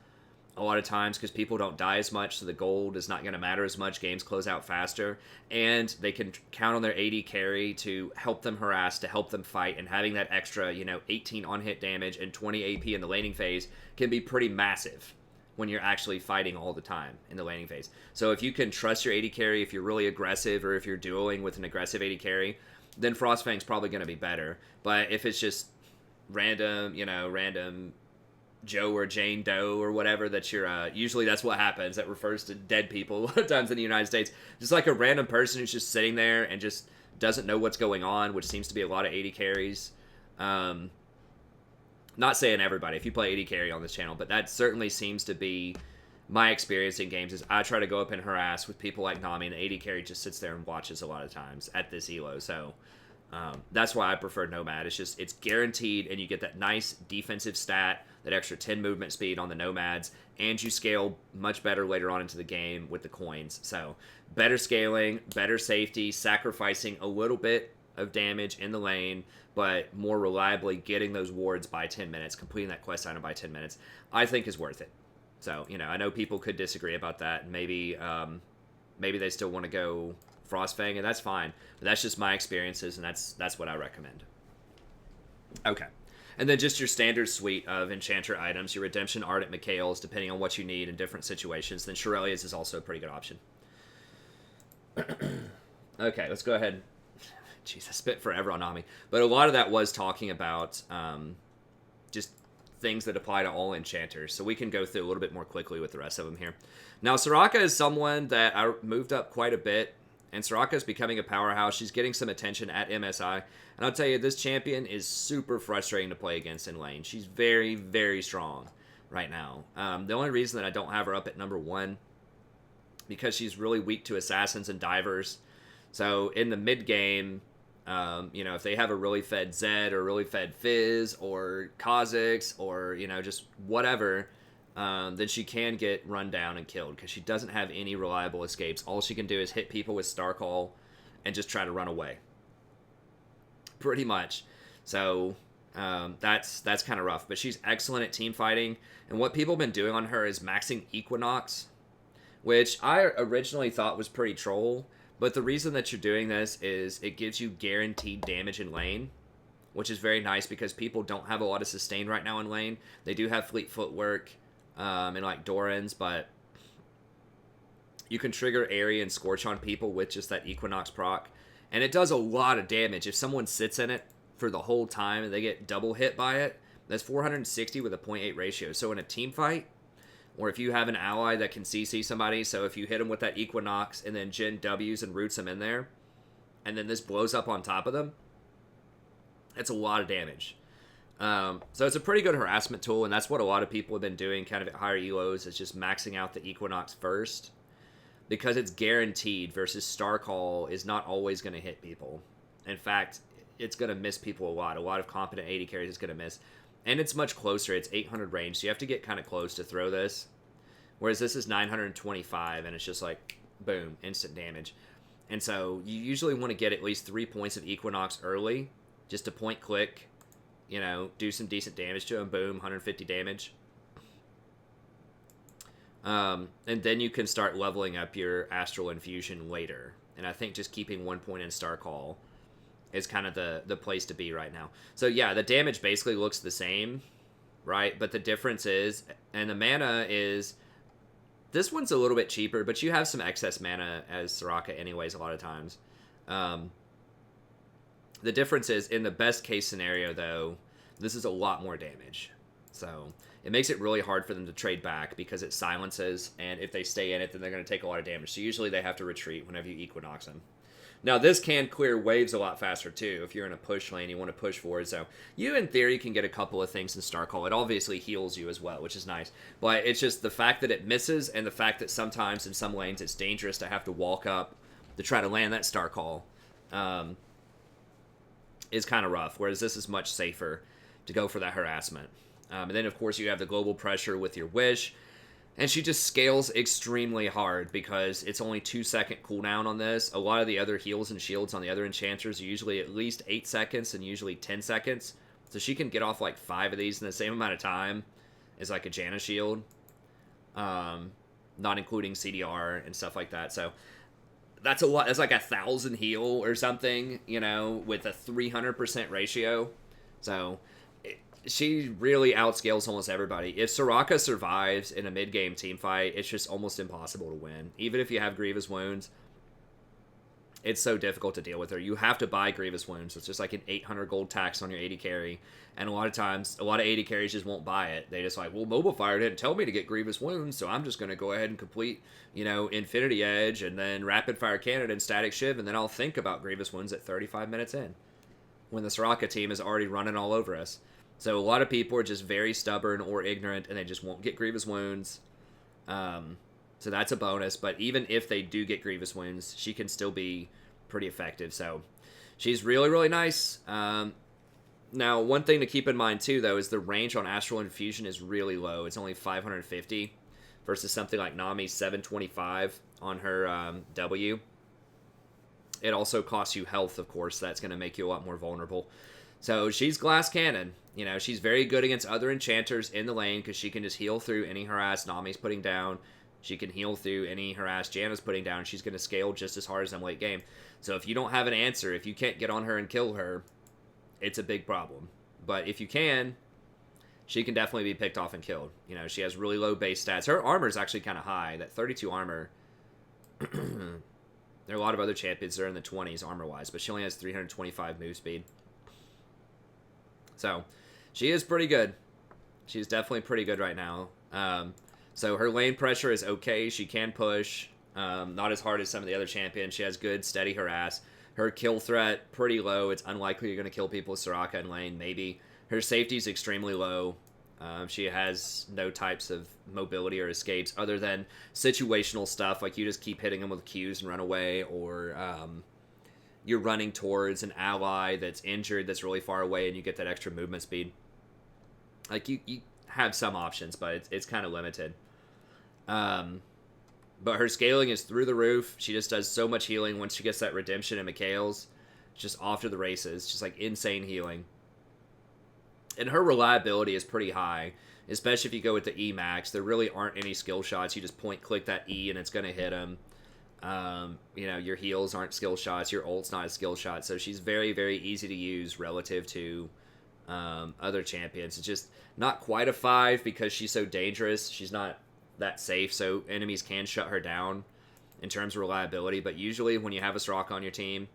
a lot of times because people don't die as much, so the gold is not going to matter as much. Games close out faster, and they can count on their AD carry to help them harass, to help them fight, and having that extra, 18 on-hit damage and 20 AP in the laning phase can be pretty massive when you're actually fighting all the time in the laning phase. So if you can trust your AD carry, if you're really aggressive, or if you're dueling with an aggressive AD carry, then Frostfang's probably going to be better. But if it's just random Joe or Jane Doe or whatever that you're, usually that's what happens. That refers to dead people a lot of times in the United States. Just like a random person who's just sitting there and just doesn't know what's going on, which seems to be a lot of AD carries. Not saying everybody, if you play AD carry on this channel, but that certainly seems to be my experience in games. Is I try to go up and harass with people like Nami, and the AD carry just sits there and watches a lot of times at this elo. So that's why I prefer Nomad. It's guaranteed, and you get that nice defensive stat, that extra 10 movement speed on the Nomads, and you scale much better later on into the game with the coins. So better scaling, better safety, sacrificing a little bit of damage in the lane, but more reliably getting those wards by 10 minutes, completing that quest item by 10 minutes, I think is worth it. So, I know people could disagree about that, and maybe they still want to go Frostfang, and that's fine. But that's just my experiences, and that's what I recommend. Okay. And then just your standard suite of enchanter items, your Redemption, Ardent, Mikhails, depending on what you need in different situations. Then Shurelya's is also a pretty good option. Okay, let's go ahead. Jeez, I spent forever on Nami. But a lot of that was talking about just things that apply to all enchanters. So we can go through a little bit more quickly with the rest of them here. Now, Soraka is someone that I moved up quite a bit. And Soraka is becoming a powerhouse. She's getting some attention at MSI. And I'll tell you, this champion is super frustrating to play against in lane. She's very, very strong right now. The only reason that I don't have her up at number 1, because she's really weak to assassins and divers. So in the mid game, if they have a really fed Zed or really fed Fizz or Kha'Zix or, just whatever, then she can get run down and killed because she doesn't have any reliable escapes. All she can do is hit people with Star Call and just try to run away. Pretty much. So that's kind of rough. But she's excellent at team fighting. And what people have been doing on her is maxing Equinox, which I originally thought was pretty troll. But the reason that you're doing this is it gives you guaranteed damage in lane, which is very nice because people don't have a lot of sustain right now in lane. They do have fleet footwork and like Doran's, but you can trigger Airy and Scorch on people with just that Equinox proc. And it does a lot of damage. If someone sits in it for the whole time and they get double hit by it, that's 460 with a 0.8 ratio. So in a team fight, or if you have an ally that can CC somebody, so if you hit them with that Equinox and then Gen W's and roots them in there, and then this blows up on top of them, that's a lot of damage. So it's a pretty good harassment tool, and that's what a lot of people have been doing kind of at higher ELOs, is just maxing out the Equinox first, because it's guaranteed versus Star Call is not always going to hit people. In fact, it's going to miss people a lot. A lot of competent AD carries it's going to miss. And it's much closer. It's 800 range, so you have to get kind of close to throw this. Whereas this is 925, and it's just like, boom, instant damage. And so you usually want to get at least 3 points of Equinox early, just to point click, you know, do some decent damage to him. Boom, 150 damage. And then you can start leveling up your Astral Infusion later. And I think just keeping 1 point in Star Call is kind of the place to be right now. So yeah, the damage basically looks the same, right? But the difference is, and the mana is, this one's a little bit cheaper, but you have some excess mana as Soraka anyways a lot of times. The difference is, in the best case scenario though, this is a lot more damage. So it makes it really hard for them to trade back because it silences, and if they stay in it, then they're going to take a lot of damage. So usually they have to retreat whenever you Equinox them. Now, this can clear waves a lot faster, too. If you're in a push lane, you want to push forward. So you, in theory, can get a couple of things in Star Call. It obviously heals you as well, which is nice. But it's just the fact that it misses, and the fact that sometimes in some lanes it's dangerous to have to walk up to try to land that Star Call is kind of rough. Whereas this is much safer to go for that harassment. And then, of course, you have the global pressure with your Wish. And she just scales extremely hard because it's only 2-second cooldown on this. A lot of the other heals and shields on the other enchanters are usually at least 8 seconds and usually 10 seconds. So she can get off like 5 of these in the same amount of time as like a Janna shield. Not including CDR and stuff like that. So that's a lot. That's like 1,000 heal or something, you know, with a 300% ratio. So she really outscales almost everybody. If Soraka survives in a mid-game teamfight, it's just almost impossible to win. Even if you have Grievous Wounds, it's so difficult to deal with her. You have to buy Grievous Wounds. It's just like an 800 gold tax on your AD carry. And a lot of times, a lot of AD carries just won't buy it. They just like, well, Mobile Fire didn't tell me to get Grievous Wounds, so I'm just going to go ahead and complete, you know, Infinity Edge and then Rapid Fire Cannon and Static Shiv, and then I'll think about Grievous Wounds at 35 minutes in, when the Soraka team is already running all over us. So a lot of people are just very stubborn or ignorant, and they just won't get Grievous Wounds. So that's a bonus. But even if they do get Grievous Wounds, she can still be pretty effective. So she's really, really nice. Now, one thing to keep in mind, too, though, is the range on Astral Infusion is really low. It's only 550 versus something like Nami's 725 on her W. It also costs you health, of course. That's going to make you a lot more vulnerable. So she's Glass Cannon. You know, she's very good against other enchanters in the lane because she can just heal through any harass Nami's putting down. She can heal through any harass Janna's putting down. She's going to scale just as hard as them late game. So if you don't have an answer, if you can't get on her and kill her, it's a big problem. But if you can, she can definitely be picked off and killed. You know, she has really low base stats. Her armor is actually kind of high. That 32 armor. There are a lot of other champions that are in the 20s armor-wise, but she only has 325 move speed. So she is pretty good. She's definitely pretty good right now. So her lane pressure is okay. She can push. Not as hard as some of the other champions. She has good, steady harass. Her kill threat, pretty low. It's unlikely you're going to kill people with Soraka in lane, maybe. Her safety is extremely low. She has no types of mobility or escapes other than situational stuff. Like you just keep hitting them with Qs and run away, or you're running towards an ally that's injured that's really far away and you get that extra movement speed. Like you have some options, but it's kind of limited. But her scaling is through the roof. She just does so much healing once she gets that redemption and Mikhail's. Just off to the races. Just like insane healing. And her reliability is pretty high, especially if you go with the E max. There really aren't any skill shots. You just point click that E and it's going to hit them. You know, your heals aren't skill shots. Your ult's not a skill shot. So she's very, very easy to use relative to other champions. It's just not quite a 5 because she's so dangerous. She's not that safe, so enemies can shut her down in terms of reliability. But usually when you have a Soraka on your team,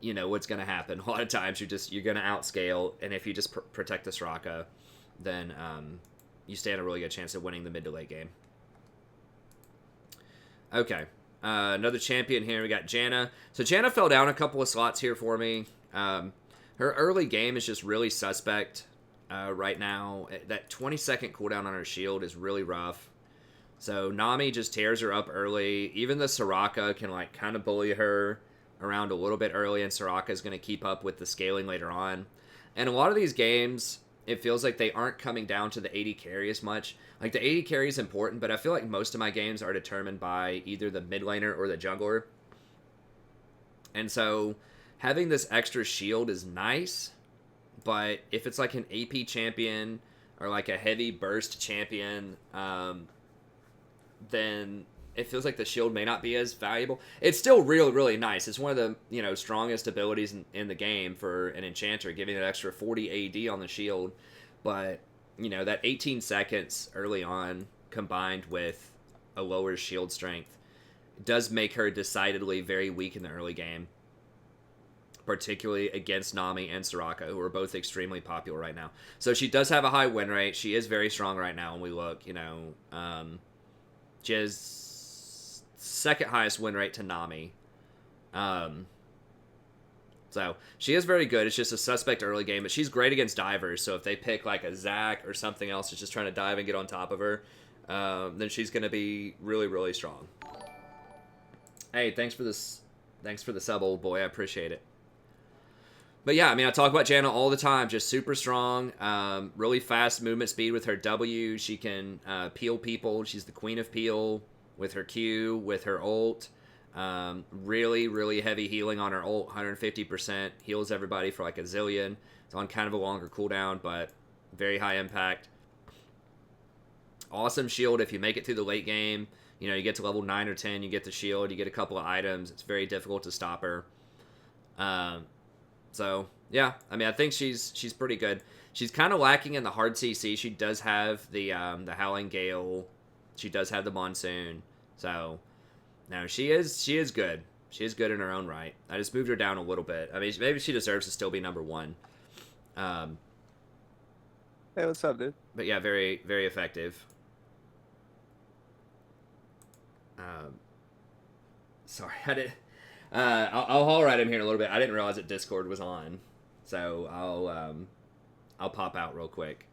you know what's going to happen. A lot of times you're going to outscale, and if you just protect the Soraka, then you stand a really good chance of winning the mid to late game. Okay, another champion here. We got Janna. So Janna fell down a couple of slots here for me. Her early game is just really suspect right now. That 20-second cooldown on her shield is really rough. So Nami just tears her up early. Even the Soraka can like kind of bully her around a little bit early, and Soraka is going to keep up with the scaling later on. And a lot of these games, it feels like they aren't coming down to the AD carry as much. Like, the AD carry is important, but I feel like most of my games are determined by either the mid laner or the jungler. And so, having this extra shield is nice, but if it's like an AP champion or like a heavy burst champion, then it feels like the shield may not be as valuable. It's still really, really nice. It's one of the, you know, strongest abilities in the game for an enchanter, giving an extra 40 AD on the shield. But, you know, that 18 seconds early on combined with a lower shield strength does make her decidedly very weak in the early game, particularly against Nami and Soraka, who are both extremely popular right now. So she does have a high win rate. She is very strong right now when we look, you know. She has second highest win rate to Nami. So she is very good. It's just a suspect early game, but she's great against divers. So if they pick like a Zac or something else that's just trying to dive and get on top of her, then she's going to be really, really strong. Hey, thanks for this. Thanks for the sub, old boy. I appreciate it. But yeah, I mean, I talk about Janna all the time. Just super strong, really fast movement speed with her W. She can peel people. She's the queen of peel with her Q, with her ult. Really, really heavy healing on her ult. 150%. Heals everybody for like a zillion. It's on kind of a longer cooldown, but very high impact. Awesome shield if you make it through the late game. You know, you get to level 9 or 10, you get the shield, you get a couple of items. It's very difficult to stop her. So, yeah, I mean, I think she's pretty good. She's kind of lacking in the hard CC. She does have the Howling Gale. She does have the Monsoon. So, no, she is good. She is good in her own right. I just moved her down a little bit. I mean, maybe she deserves to still be number 1. Hey, what's up, dude? But yeah, very, very effective. Sorry, I did. I'll holler at him here in a little bit. I didn't realize that Discord was on, so I'll pop out real quick,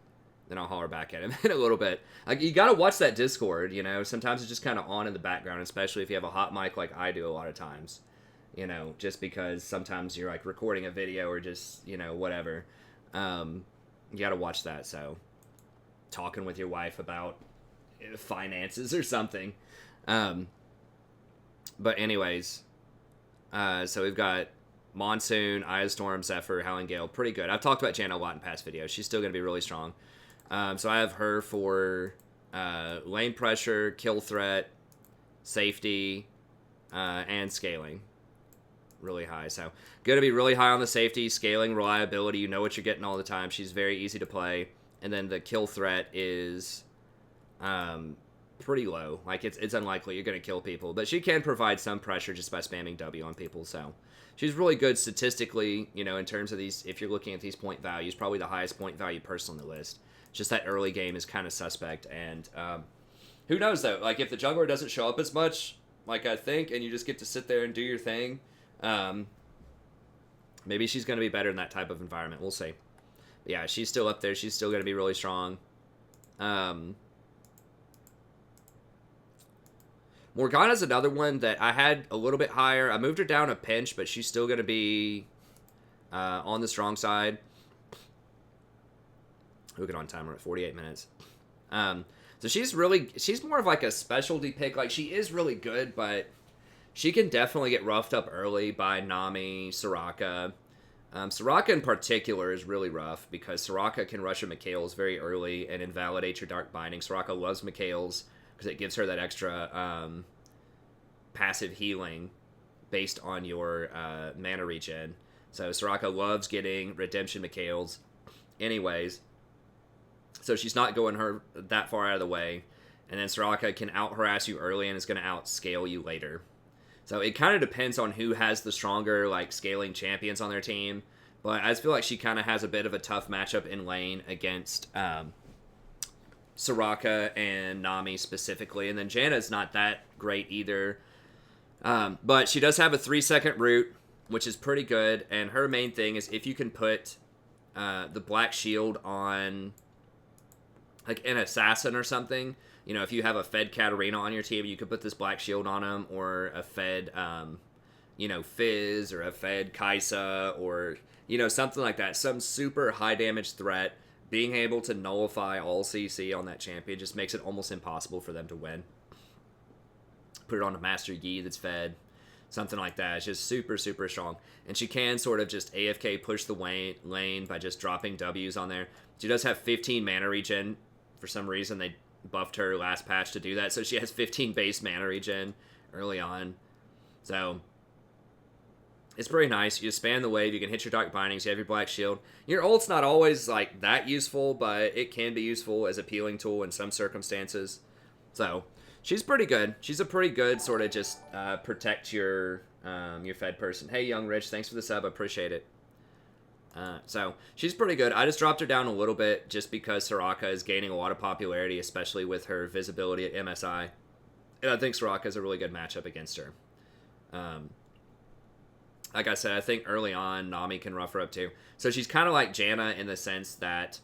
then I'll holler back at him in a little bit. Like, you gotta watch that Discord. You know, sometimes it's just kind of on in the background, especially if you have a hot mic like I do a lot of times. You know, just because sometimes you're like recording a video or just, you know, whatever. You gotta watch that. So, talking with your wife about finances or something. But anyways, so we've got Monsoon, Eye of Storm, Zephyr, Howling Gale. Pretty good. I've talked about Janna a lot in past videos. She's still going to be really strong. So I have her for lane pressure, kill threat, safety, and scaling. Really high. So going to be really high on the safety, scaling, reliability. You know what you're getting all the time. She's very easy to play. And then the kill threat is pretty low. Like, it's unlikely you're going to kill people, but she can provide some pressure just by spamming W on people. So she's really good statistically, you know, in terms of these. If you're looking at these point values, probably the highest point value person on the list. Just that early game is kind of suspect. And who knows though, like if the jungler doesn't show up as much, like I think, and you just get to sit there and do your thing, maybe she's going to be better in that type of environment. We'll see. But yeah, she's still up there. She's still going to be really strong. Morgana's another one that I had a little bit higher. I moved her down a pinch, but she's still going to be on the strong side. Look at on timer at 48 minutes. So she's more of like a specialty pick. Like, she is really good, but she can definitely get roughed up early by Nami, Soraka. Soraka in particular is really rough because Soraka can rush a Mikhail's very early and invalidate your Dark Binding. Soraka loves Mikhail's because it gives her that extra passive healing based on your mana regen. So Soraka loves getting Redemption Mikhail's anyways. So she's not going her that far out of the way. And then Soraka can out-harass you early and is going to out-scale you later. So it kind of depends on who has the stronger, like, scaling champions on their team. But I just feel like she kind of has a bit of a tough matchup in lane against Soraka and Nami specifically. And then Janna's not that great either. But she does have a 3-second root, which is pretty good. And her main thing is if you can put the Black Shield on, like, an assassin or something. You know, if you have a Fed Katarina on your team, you could put this Black Shield on them, or a Fed, Fizz or a Fed Kaisa or, something like that. Some super high damage threat. Being able to nullify all CC on that champion just makes it almost impossible for them to win. Put it on a Master Yi that's fed. Something like that. It's just super, super strong. And she can sort of just AFK push the lane by just dropping Ws on there. She does have 15 mana regen. For some reason, they buffed her last patch to do that. So she has 15 base mana regen early on. So it's pretty nice. You span the wave. You can hit your Dark Bindings. You have your Black Shield. Your ult's not always like that useful, but it can be useful as a peeling tool in some circumstances. So she's pretty good. She's a pretty good sort of just protect your fed person. Hey, Young Rich, thanks for the sub. I appreciate it. So she's pretty good. I just dropped her down a little bit just because Soraka is gaining a lot of popularity, especially with her visibility at MSI. And I think Soraka is a really good matchup against her. Like I said, I think early on, Nami can rough her up too. So she's kind of like Janna in the sense that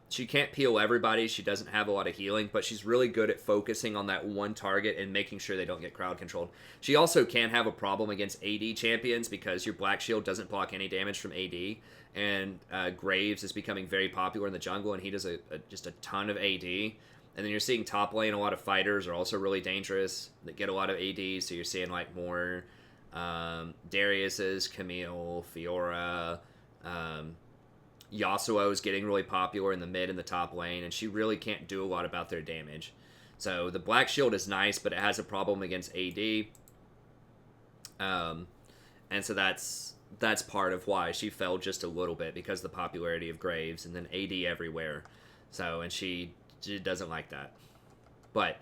she can't peel everybody. She doesn't have a lot of healing, but she's really good at focusing on that one target and making sure they don't get crowd controlled. She also can have a problem against AD champions because your Black Shield doesn't block any damage from AD, and Graves is becoming very popular in the jungle, and he does just a ton of AD. And then you're seeing top lane, a lot of fighters are also really dangerous that get a lot of AD, so you're seeing like more Darius's, Camille, Fiora, Yasuo is getting really popular in the mid and the top lane, and she really can't do a lot about their damage. So the Black Shield is nice, but it has a problem against AD. And so that's part of why she fell just a little bit, because of the popularity of Graves and then AD everywhere. So, and she doesn't like that. But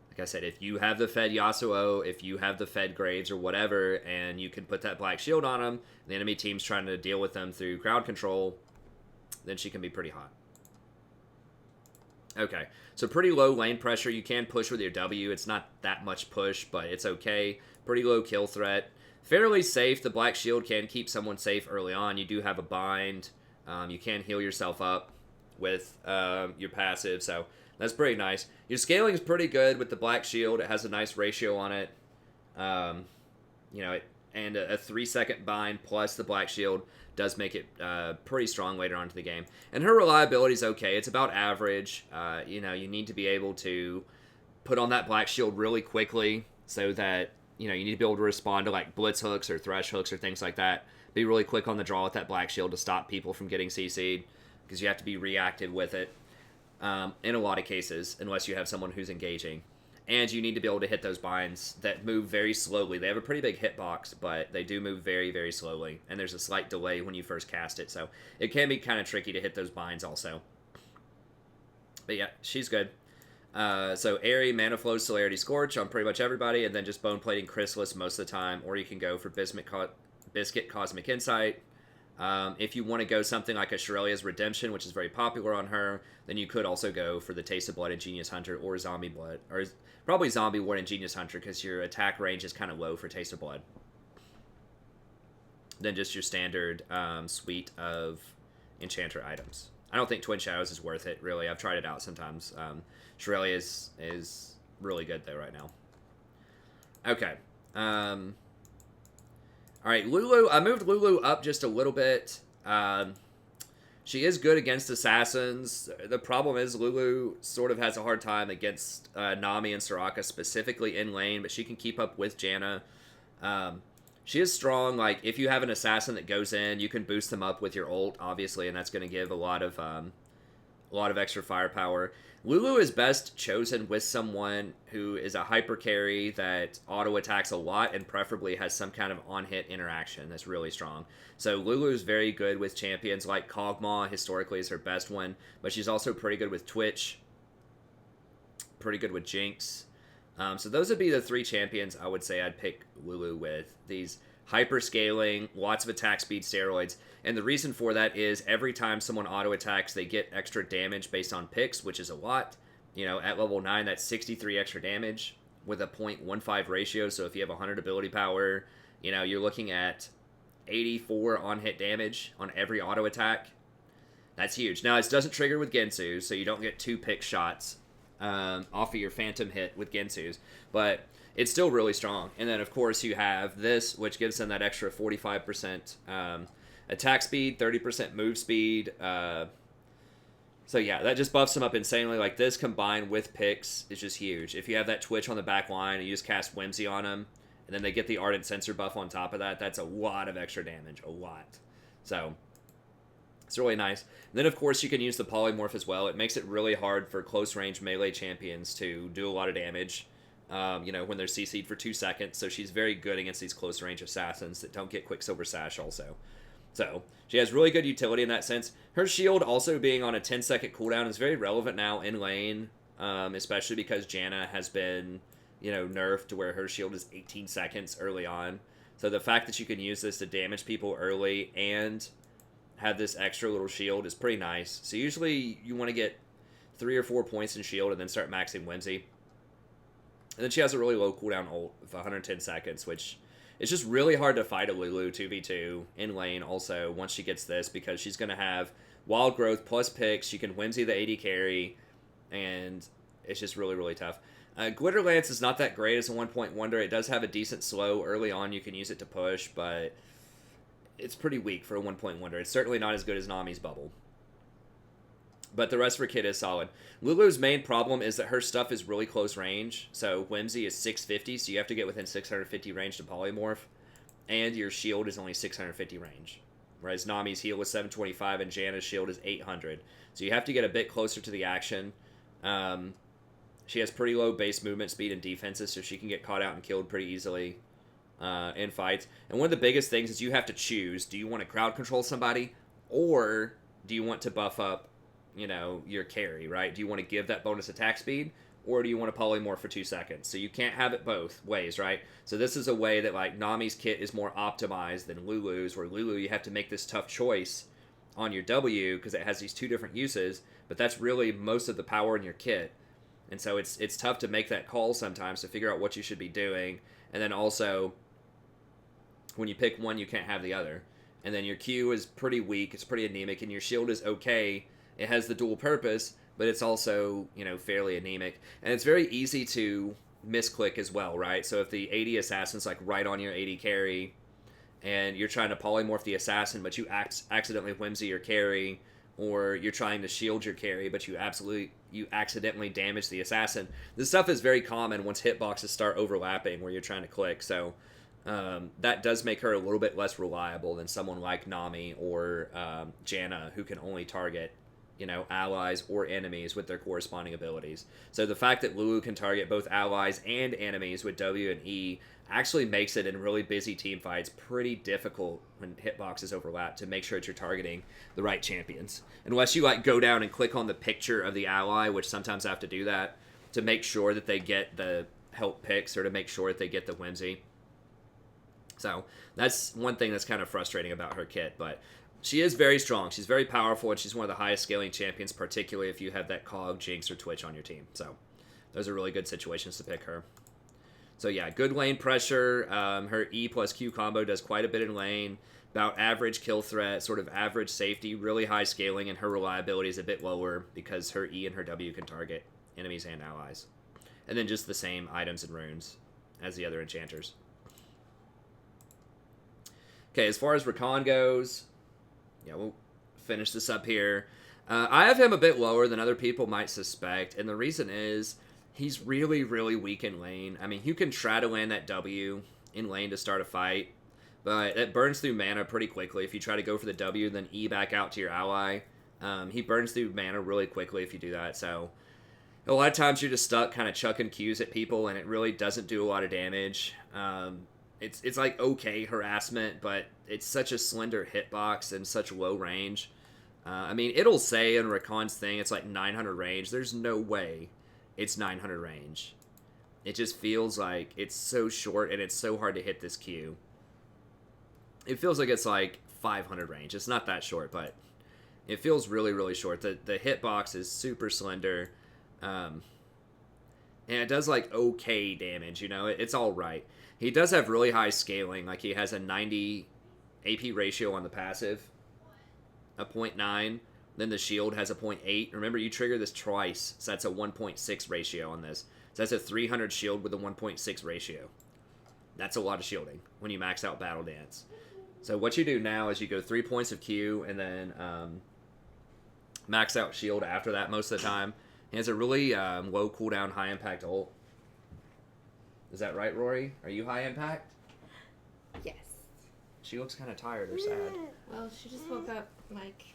like I said, if you have the fed Yasuo, if you have the fed Graves or whatever, and you can put that Black Shield on them, the enemy team's trying to deal with them through crowd control, then she can be pretty hot. Okay, so pretty low lane pressure. You can push with your W. It's not that much push, but it's okay. Pretty low kill threat. Fairly safe. The Black Shield can keep someone safe early on. You do have a bind. You can heal yourself up with your passive, so that's pretty nice. Your scaling is pretty good with the Black Shield. It has a nice ratio on it. And a 3-second bind plus the Black Shield does make it pretty strong later on into the game. And her reliability is okay. It's about average. You need to be able to put on that Black Shield really quickly so that, you need to be able to respond to like Blitz hooks or Thresh hooks or things like that. Be really quick on the draw with that Black Shield to stop people from getting CC'd, because you have to be reactive with it in a lot of cases, unless you have someone who's engaging. And you need to be able to hit those binds that move very slowly. They have a pretty big hitbox, but they do move very, very slowly. And there's a slight delay when you first cast it, so it can be kind of tricky to hit those binds also. But yeah, she's good. So Aerie, Mana Flow, Celerity, Scorch on pretty much everybody, and then just Bone Plating Chrysalis most of the time, or you can go for Biscuit Cosmic Insight. If you want to go something like a Shirelia's Redemption, which is very popular on her, then you could also go for the Taste of Blood and Genius Hunter, or Zombie Blood, or probably Zombie Ward and Genius Hunter, because your attack range is kind of low for Taste of Blood. Then just your standard suite of Enchanter items. I don't think Twin Shadows is worth it, really. I've tried it out sometimes. Shirelia is really good, though, right now. Okay. All right, Lulu. I moved Lulu up just a little bit. She is good against assassins. The problem is Lulu sort of has a hard time against Nami and Soraka, specifically in lane, but she can keep up with Janna. She is strong. Like, if you have an assassin that goes in, you can boost them up with your ult, obviously, and that's going to give a lot of extra firepower. Lulu is best chosen with someone who is a hyper carry that auto attacks a lot and preferably has some kind of on-hit interaction that's really strong. So Lulu is very good with champions like Kog'Maw, historically is her best one, but she's also pretty good with Twitch, pretty good with Jinx. So those would be the three champions I would say I'd pick Lulu with. These hyper scaling, lots of attack speed steroids. And the reason for that is every time someone auto-attacks, they get extra damage based on picks, which is a lot. At level 9, that's 63 extra damage with a 0.15 ratio. So if you have 100 ability power, you're looking at 84 on-hit damage on every auto-attack. That's huge. Now, it doesn't trigger with Gensu, so you don't get 2 pick shots off of your Phantom hit with Gensu's, but it's still really strong. And then, of course, you have this, which gives them that extra 45% attack speed, 30% move speed. So, yeah, that just buffs them up insanely. Like, this combined with picks is just huge. If you have that Twitch on the back line and you just cast Whimsy on them, and then they get the Ardent Sensor buff on top of that, that's a lot of extra damage. A lot. So, it's really nice. And then, of course, you can use the Polymorph as well. It makes it really hard for close-range melee champions to do a lot of damage, when they're CC'd for 2 seconds. So she's very good against these close-range assassins that don't get Quicksilver Sash also. So she has really good utility in that sense. Her shield also being on a 10-second cooldown is very relevant now in lane, especially because Janna has been, nerfed to where her shield is 18 seconds early on. So the fact that you can use this to damage people early and have this extra little shield is pretty nice. So usually you want to get 3 or 4 points in shield and then start maxing Whimsy. And then she has a really low cooldown ult of 110 seconds, which is just really hard to fight a Lulu 2v2 in lane also once she gets this, because she's going to have Wild Growth plus picks. She can Whimsy the AD carry, and it's just really, really tough. Glitter Lance is not that great as a one-point wonder. It does have a decent slow. Early on you can use it to push, but it's pretty weak for a one-point wonder. It's certainly not as good as Nami's Bubble. But the rest of her kit is solid. Lulu's main problem is that her stuff is really close range. So Whimsy is 650, so you have to get within 650 range to polymorph. And your shield is only 650 range. Whereas Nami's heal is 725 and Janna's shield is 800. So you have to get a bit closer to the action. She has pretty low base movement speed and defenses, so she can get caught out and killed pretty easily in fights. And one of the biggest things is you have to choose. Do you want to crowd control somebody, or do you want to buff up your carry, right? Do you want to give that bonus attack speed, or do you want to polymorph for 2 seconds? So you can't have it both ways, right? So this is a way that, like, Nami's kit is more optimized than Lulu's, where Lulu, you have to make this tough choice on your W because it has these 2 different uses, but that's really most of the power in your kit. And so it's tough to make that call sometimes to figure out what you should be doing. And then also, when you pick one, you can't have the other. And then your Q is pretty weak, it's pretty anemic, and your shield is okay. It has the dual purpose, but it's also, fairly anemic. And it's very easy to misclick as well, right? So if the AD assassin's like right on your AD carry, and you're trying to polymorph the assassin, but you accidentally Whimsy your carry, or you're trying to shield your carry, but you accidentally damage the assassin. This stuff is very common once hitboxes start overlapping where you're trying to click. So that does make her a little bit less reliable than someone like Nami or Janna, who can only target allies or enemies with their corresponding abilities. So the fact that Lulu can target both allies and enemies with W and E actually makes it, in really busy team fights, pretty difficult when hitboxes overlap to make sure that you're targeting the right champions. Unless you go down and click on the picture of the ally, which sometimes I have to do that, to make sure that they get the help picks or to make sure that they get the Whimsy. So that's one thing that's kind of frustrating about her kit, but she is very strong. She's very powerful, and she's one of the highest scaling champions, particularly if you have that Cog, Jinx, or Twitch on your team. So those are really good situations to pick her. So yeah, good lane pressure. Her E plus Q combo does quite a bit in lane. About average kill threat, sort of average safety, really high scaling, and her reliability is a bit lower because her E and her W can target enemies and allies. And then just the same items and runes as the other enchanters. Okay, as far as Rakan goes, yeah, we'll finish this up here. I have him a bit lower than other people might suspect, and the reason is he's really, really weak in lane. I mean, you can try to land that W in lane to start a fight, but it burns through mana pretty quickly if you try to go for the W and then E back out to your ally. He burns through mana really quickly if you do that, so a lot of times you're just stuck kind of chucking Qs at people, and it really doesn't do a lot of damage. It's like okay harassment, but it's such a slender hitbox and such low range. I mean, it'll say in Rakan's thing it's like 900 range. There's no way it's 900 range. It just feels like it's so short and it's so hard to hit this Q. It feels like it's like 500 range. It's not that short, but it feels really, really short. The hitbox is super slender. And it does like okay damage, it's all right. He does have really high scaling, like he has a 90 AP ratio on the passive, a 0.9, Then the shield has a 0.8. Remember, you trigger this twice, so that's a 1.6 ratio on this. So that's a 300 shield with a 1.6 ratio. That's a lot of shielding when you max out Battle Dance. So what you do now is you go 3 points of Q and then max out shield after that most of the time. He has a really low cooldown, high impact ult. Is that right, Rory? Are you high impact? Yes. She looks kind of tired or sad. Well, she just woke up like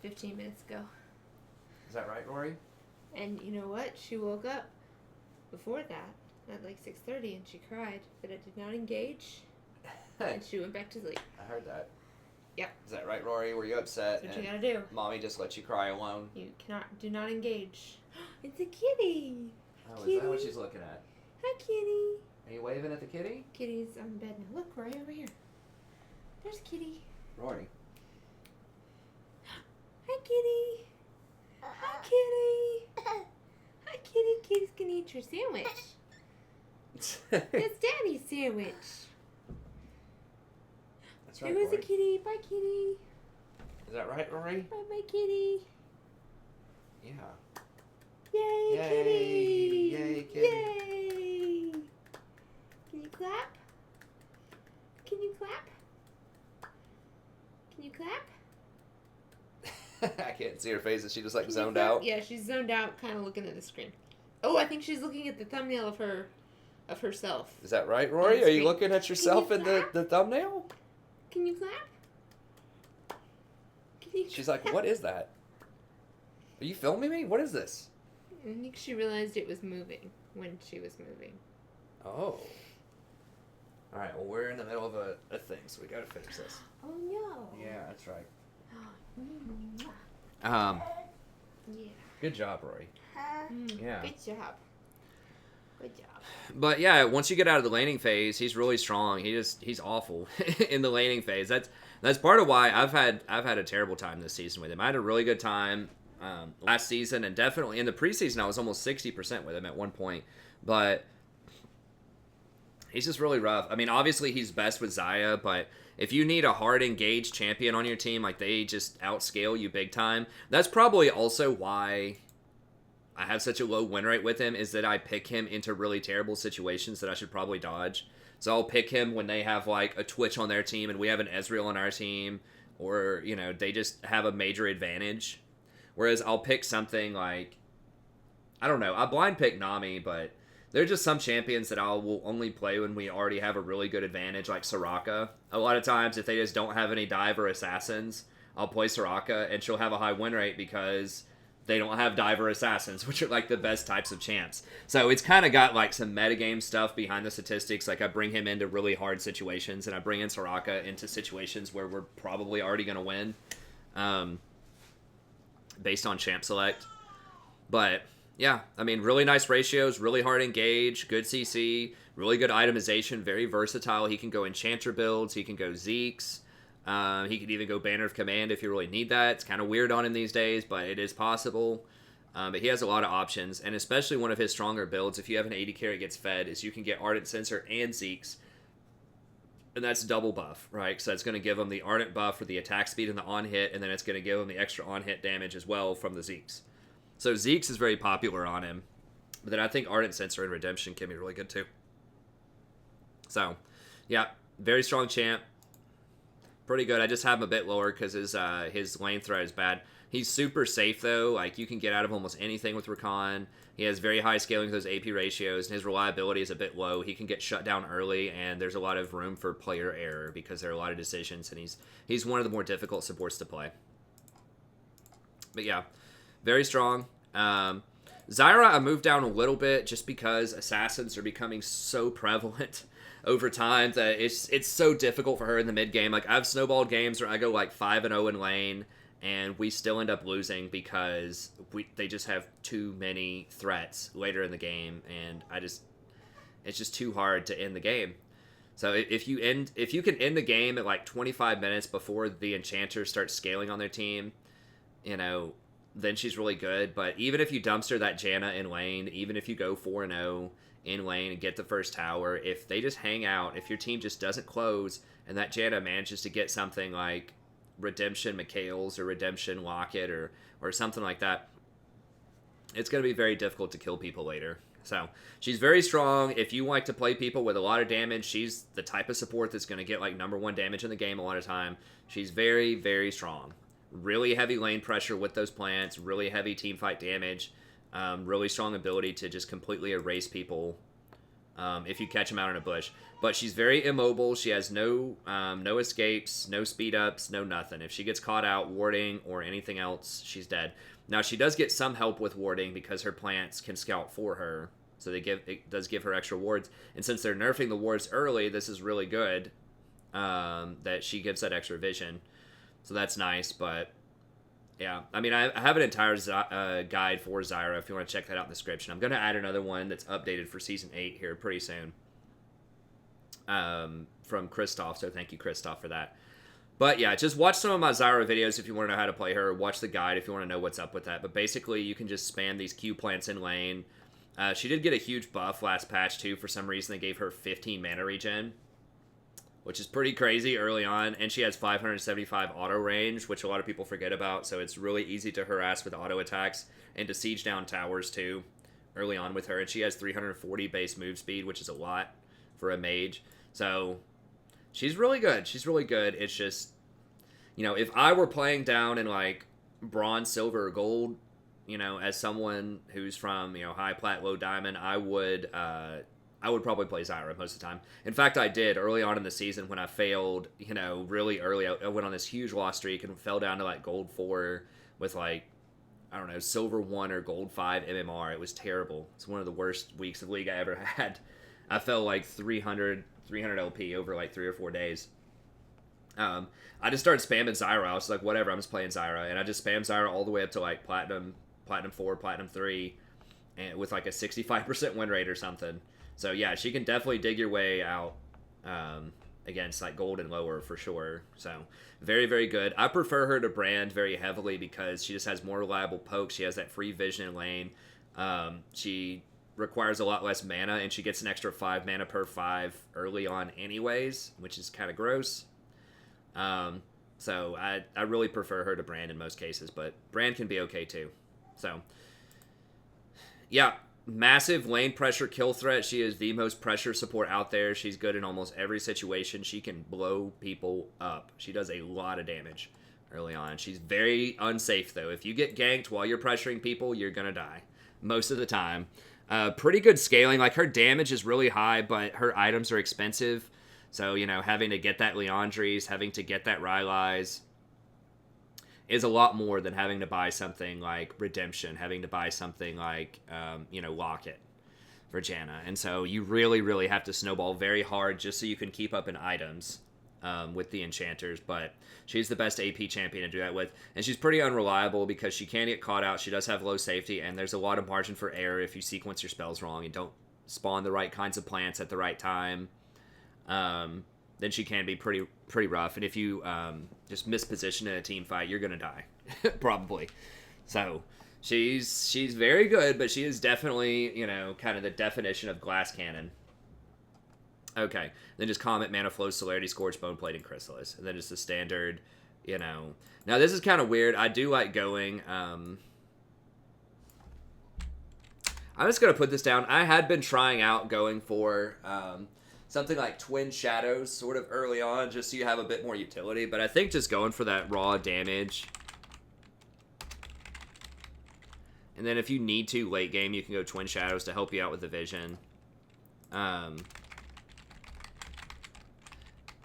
15 minutes ago. Is that right, Rory? And you know what? She woke up before that at like 6:30 and she cried that I did not engage. And she went back to sleep. I heard that. Yep. Is that right, Rory? Were you upset? That's what you gotta do. Mommy just let you cry alone? You do not engage. It's a kitty. Oh, Kitty. is that what she's looking at? Hi, kitty. Are you waving at the kitty? Kitty's on bed now. Look, Rory, over here. There's Kitty. Rory. Hi, Kitty. Hi, Kitty. Hi, Kitty. Kitty's gonna eat your sandwich. It's Daddy's sandwich. That's right, There was a Rory. kitty. Bye, kitty. Is that right, Rory? Bye, bye, kitty. Yeah. Yay, Yay. kitty. Yay, kitty. Yay. Can you clap? Can you clap? Can you clap? I can't see her face. Is she just like Can you zoned clap? out? Yeah, she's zoned out, kind of looking at the screen. Oh, I think she's looking at the thumbnail of herself. Is that right, Rory? Are you Screen. looking at yourself you in clap? the thumbnail? Can you clap? Can you She's clap? like, what is that? Are you filming me? What is this? I think she realized it was moving when she was moving. Oh. Alright, well, we're in the middle of a thing, so we gotta fix this. Oh no. Yeah, that's right. Yeah. Good job, Rory. Yeah. Good job. Good job. But yeah, once you get out of the laning phase, he's really strong. He's awful in the laning phase. That's part of why I've had a terrible time this season with him. I had a really good time last season, and definitely in the preseason I was almost 60% with him at one point. But he's just really rough. I mean, obviously he's best with Zyra, but if you need a hard engaged champion on your team, like they just outscale you big time. That's probably also why I have such a low win rate with him, is that I pick him into really terrible situations that I should probably dodge. So I'll pick him when they have like a Twitch on their team and we have an Ezreal on our team, or, you know, they just have a major advantage. Whereas I'll pick something like, I don't know, I blind pick Nami, but there are just some champions that I will only play when we already have a really good advantage, like Soraka. A lot of times, if they just don't have any dive or assassins, I'll play Soraka, and she'll have a high win rate because they don't have dive or assassins, which are like the best types of champs. So it's kind of got like some metagame stuff behind the statistics. Like I bring him into really hard situations, and I bring in Soraka into situations where we're probably already going to win, based on champ select. But yeah, I mean, really nice ratios, really hard engage, good CC, really good itemization, very versatile. He can go Enchanter builds, he can go Zeke's, he could even go Banner of Command if you really need that. It's kind of weird on him these days, but it is possible. But he has a lot of options, and especially one of his stronger builds, if you have an 80 carry gets fed, is you can get Ardent Sensor and Zeke's, and that's double buff, right? So it's going to give him the Ardent buff for the attack speed and the on-hit, and then it's going to give him the extra on-hit damage as well from the Zeke's. So Zeke's is very popular on him, but then I think Ardent Sensor and Redemption can be really good too. So, yeah, very strong champ. Pretty good. I just have him a bit lower because his lane threat is bad. He's super safe though. Like you can get out of almost anything with Rakan. He has very high scaling with those AP ratios, and his reliability is a bit low. He can get shut down early, and there's a lot of room for player error because there are a lot of decisions, and he's one of the more difficult supports to play. But yeah, very strong. Zyra, I moved down a little bit just because assassins are becoming so prevalent over time that it's so difficult for her in the mid game. Like I've snowballed games where I go like 5-0 in lane, and we still end up losing because they just have too many threats later in the game, and it's just too hard to end the game. So if you can end the game at like 25 minutes before the Enchanters start scaling on their team, you know, then she's really good. But even if you dumpster that Janna in lane, even if you go 4-0 in lane and get the first tower, if they just hang out, if your team just doesn't close and that Janna manages to get something like Redemption Mikhail's or Redemption Locket or something like that, it's going to be very difficult to kill people later. So she's very strong. If you like to play people with a lot of damage, she's the type of support that's going to get like #1 damage in the game a lot of time. She's very, very strong. Really heavy lane pressure with those plants, really heavy team fight damage, really strong ability to just completely erase people if you catch them out in a bush. But she's very immobile. She has no escapes, no speed ups, no nothing. If she gets caught out warding or anything else, she's dead. Now she does get some help with warding because her plants can scout for her, so it does give her extra wards. And since they're nerfing the wards early, this is really good that she gives that extra vision. So that's nice. But yeah, I mean, I have an entire guide for Zyra if you want to check that out in the description. I'm going to add another one that's updated for Season 8 here pretty soon from Christoph, so thank you, Christoph, for that. But yeah, just watch some of my Zyra videos if you want to know how to play her. Watch the guide if you want to know what's up with that. But basically, you can just spam these Q plants in lane. She did get a huge buff last patch, too. For some reason, they gave her 15 mana regen, which is pretty crazy early on. And she has 575 auto range, which a lot of people forget about. So it's really easy to harass with auto attacks and to siege down towers, too, early on with her. And she has 340 base move speed, which is a lot for a mage. So she's really good. She's really good. It's just, you know, if I were playing down in, like, bronze, silver, or gold, you know, as someone who's from, you know, high plat, low diamond, I would probably play Zyra most of the time. In fact, I did early on in the season when I failed, you know, really early. I went on this huge loss streak and fell down to, like, gold 4 with, like, I don't know, silver 1 or gold 5 MMR. It was terrible. It's one of the worst weeks of League I ever had. I fell, like, 300 LP over, like, 3 or 4 days. I just started spamming Zyra. I was like, whatever, I'm just playing Zyra. And I just spammed Zyra all the way up to, like, Platinum 4, Platinum 3, and with, like, a 65% win rate or something. So, yeah, she can definitely dig your way out against, like, gold and lower for sure. So, very, very good. I prefer her to Brand very heavily because she just has more reliable pokes. She has that free vision in lane. She requires a lot less mana, and she gets an extra 5 mana per 5 early on anyways, which is kind of gross. So I really prefer her to Brand in most cases, but Brand can be okay too. So, yeah, massive lane pressure kill threat. She is the most pressure support out there. She's good in almost every situation. She can blow people up. She does a lot of damage early on. She's very unsafe, though. If you get ganked while you're pressuring people, you're going to die most of the time. Pretty good scaling. Like, her damage is really high, but her items are expensive. So, you know, having to get that Leandries, having to get that Rylai's is a lot more than having to buy something like Redemption, having to buy something like, you know, Locket for Janna. And so you really, really have to snowball very hard just so you can keep up in items with the Enchanters. But she's the best AP champion to do that with. And she's pretty unreliable because she can get caught out. She does have low safety, and there's a lot of margin for error if you sequence your spells wrong and don't spawn the right kinds of plants at the right time. Then she can be pretty rough. And if you just misposition in a team fight, you're gonna die, probably. So she's very good, but she is definitely, you know, kind of the definition of glass cannon. Okay, then just Comet, Mana Flow, Celerity, Scorch, Boneplate, and Chrysalis, and then just the standard, you know. Now this is kind of weird. I do like going. I'm just gonna put this down. I had been trying out going for something like Twin Shadows sort of early on, just so you have a bit more utility. But I think just going for that raw damage. And then if you need to late game, you can go Twin Shadows to help you out with the vision.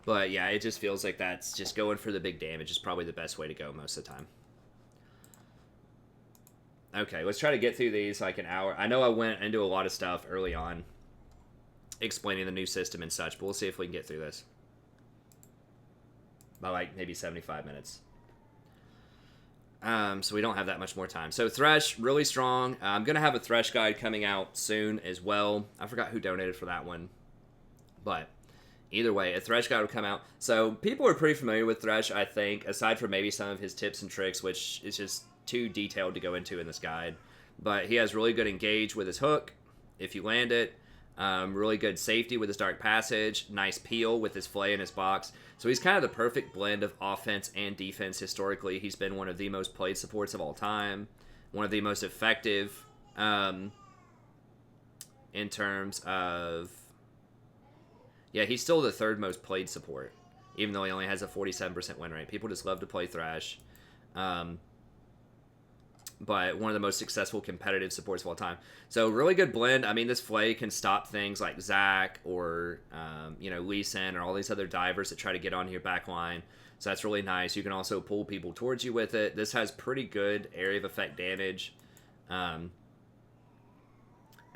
But yeah, it just feels like that's just going for the big damage is probably the best way to go most of the time. Okay, let's try to get through these like an hour. I know I went into a lot of stuff early on, explaining the new system and such, but we'll see if we can get through this by like maybe 75 minutes. So we don't have that much more time. So Thresh, really strong. I'm going to have a Thresh guide coming out soon as well. I forgot who donated for that one, but either way, a Thresh guide will come out. So people are pretty familiar with Thresh, I think, aside from maybe some of his tips and tricks, which is just too detailed to go into in this guide. But he has really good engage with his hook if you land it. Really good safety with his Dark Passage. Nice peel with his Flay in his box. So he's kind of the perfect blend of offense and defense. Historically, he's been one of the most played supports of all time. One of the most effective in terms of... Yeah, he's still the third most played support, even though he only has a 47% win rate. People just love to play Thresh. But one of the most successful competitive supports of all time. So really good blend. I mean, this Flay can stop things like Zac or, Lee Sin or all these other divers that try to get onto your back line. So that's really nice. You can also pull people towards you with it. This has pretty good area of effect damage. And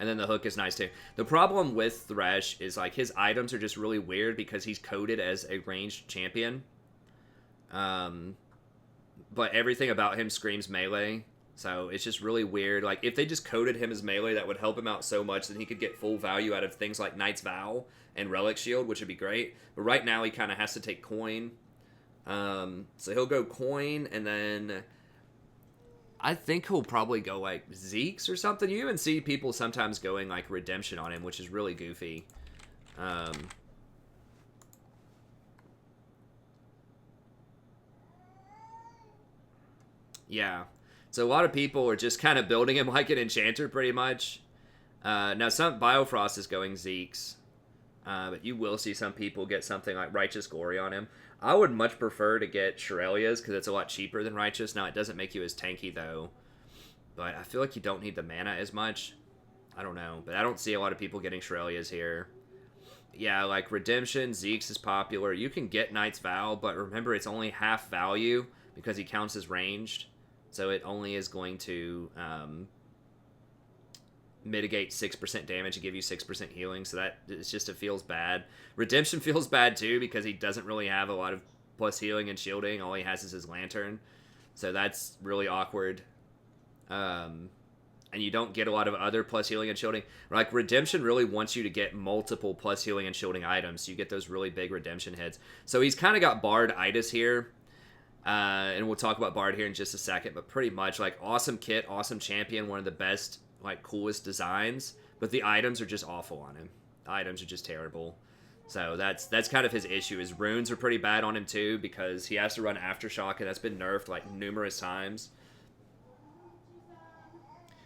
then the hook is nice too. The problem with Thresh is like his items are just really weird because he's coded as a ranged champion. But everything about him screams melee. So it's just really weird. Like, if they just coded him as melee, that would help him out so much that he could get full value out of things like Knight's Vow and Relic Shield, which would be great. But right now, he kind of has to take coin. So he'll go coin, and then I think he'll probably go, like, Zeke's or something. You even see people sometimes going, like, Redemption on him, which is really goofy. Yeah. So a lot of people are just kind of building him like an enchanter, pretty much. Now, some Biofrost is going Zeke's. But you will see some people get something like Righteous Glory on him. I would much prefer to get Shirelia's because it's a lot cheaper than Righteous. Now, it doesn't make you as tanky, though. But I feel like you don't need the mana as much. I don't know. But I don't see a lot of people getting Shirelia's here. Yeah, like Redemption, Zeke's is popular. You can get Knight's Vow, but remember, it's only half value because he counts as ranged. So it only is going to mitigate 6% damage and give you 6% healing. So that it's just, it feels bad. Redemption feels bad too because he doesn't really have a lot of plus healing and shielding. All he has is his Lantern. So that's really awkward. And you don't get a lot of other plus healing and shielding. Like, Redemption really wants you to get multiple plus healing and shielding items. So you get those really big Redemption hits. So he's kind of got Bard-itis here. And we'll talk about Bard here in just a second, but pretty much, like, awesome kit, awesome champion, one of the best, like, coolest designs, but the items are just awful on him. The items are just terrible. So that's kind of his issue. His runes are pretty bad on him, too, because he has to run Aftershock, and that's been nerfed, like, numerous times.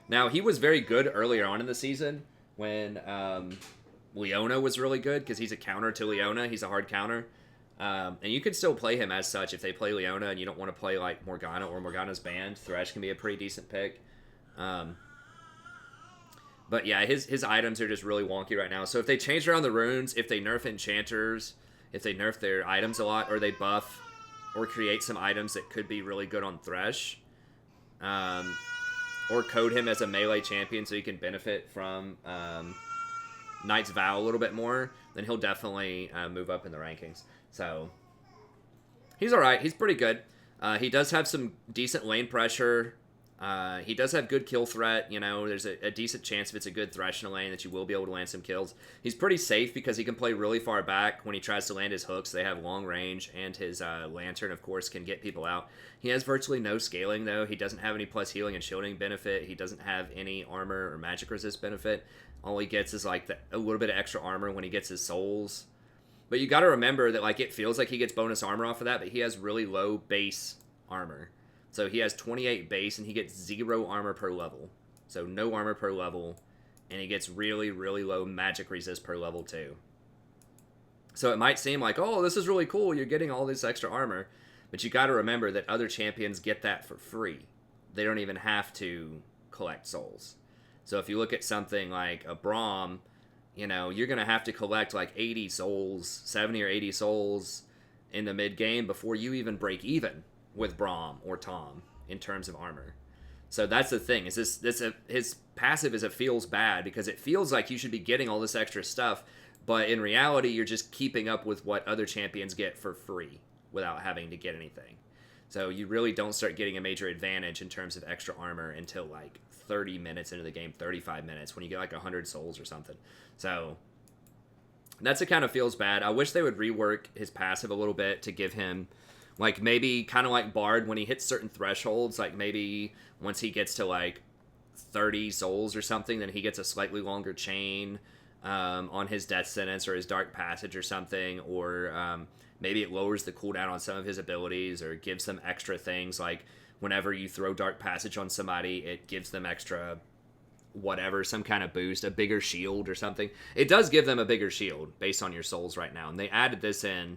Now, he was very good earlier on in the season when Leona was really good, because he's a counter to Leona. He's a hard counter. And you can still play him as such if they play Leona and you don't want to play like Morgana or Morgana's banned. Thresh can be a pretty decent pick. But yeah, his items are just really wonky right now. So if they change around the runes, if they nerf enchanters, if they nerf their items a lot, or they buff or create some items that could be really good on Thresh, or code him as a melee champion so he can benefit from Knight's Vow a little bit more, then he'll definitely move up in the rankings. So, he's alright. He's pretty good. He does have some decent lane pressure. He does have good kill threat. You know, there's a decent chance if it's a good Thresh in a lane that you will be able to land some kills. He's pretty safe because he can play really far back when he tries to land his hooks. They have long range, and his Lantern, of course, can get people out. He has virtually no scaling, though. He doesn't have any plus healing and shielding benefit. He doesn't have any armor or magic resist benefit. All he gets is, like, a little bit of extra armor when he gets his souls. But you got to remember that, like, it feels like he gets bonus armor off of that, but he has really low base armor. So he has 28 base, and he gets 0 armor per level. So no armor per level, and he gets really, really low magic resist per level, too. So it might seem like, oh, this is really cool, you're getting all this extra armor. But you got to remember that other champions get that for free. They don't even have to collect souls. So if you look at something like a Braum, you know, you're going to have to collect like 80 souls, 70 or 80 souls in the mid-game before you even break even with Braum or Tom in terms of armor. So that's the thing, is his passive is it feels bad because it feels like you should be getting all this extra stuff, but in reality, you're just keeping up with what other champions get for free without having to get anything. So you really don't start getting a major advantage in terms of extra armor until like 30 minutes into the game, 35 minutes, when you get like 100 souls or something. So that's it, kind of feels bad. I wish they would rework his passive a little bit to give him, like, maybe kind of like Bard when he hits certain thresholds, like maybe once he gets to like 30 souls or something, then he gets a slightly longer chain. on his death sentence or his dark passage or something, or maybe it lowers the cooldown on some of his abilities or gives them extra things, like whenever you throw dark passage on somebody, it gives them extra whatever, some kind of boost, a bigger shield or something. It does give them a bigger shield based on your souls right now, and they added this in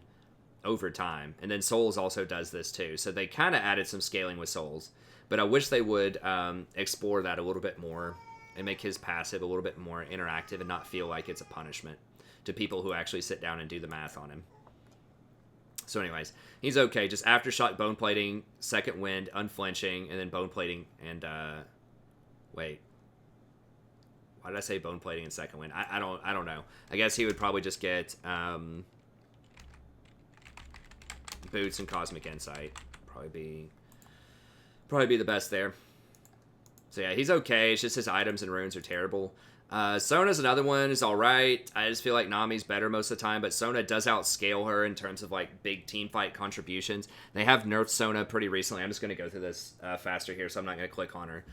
over time. And then souls also does this too, so they kind of added some scaling with souls, but I wish they would explore that a little bit more and make his passive a little bit more interactive and not feel like it's a punishment to people who actually sit down and do the math on him. So anyways, he's okay. Just Aftershock, Bone Plating, Second Wind, Unflinching, and then Bone Plating and wait, why did I say Bone Plating and Second Wind? I don't know. I guess he would probably just get Boots and Cosmic Insight. Probably be the best there. So yeah, he's okay. It's just his items and runes are terrible. Sona's another one, is alright. I just feel like Nami's better most of the time, but Sona does outscale her in terms of like big team fight contributions. They have nerfed Sona pretty recently. I'm just going to go through this faster here, so I'm not going to click on her.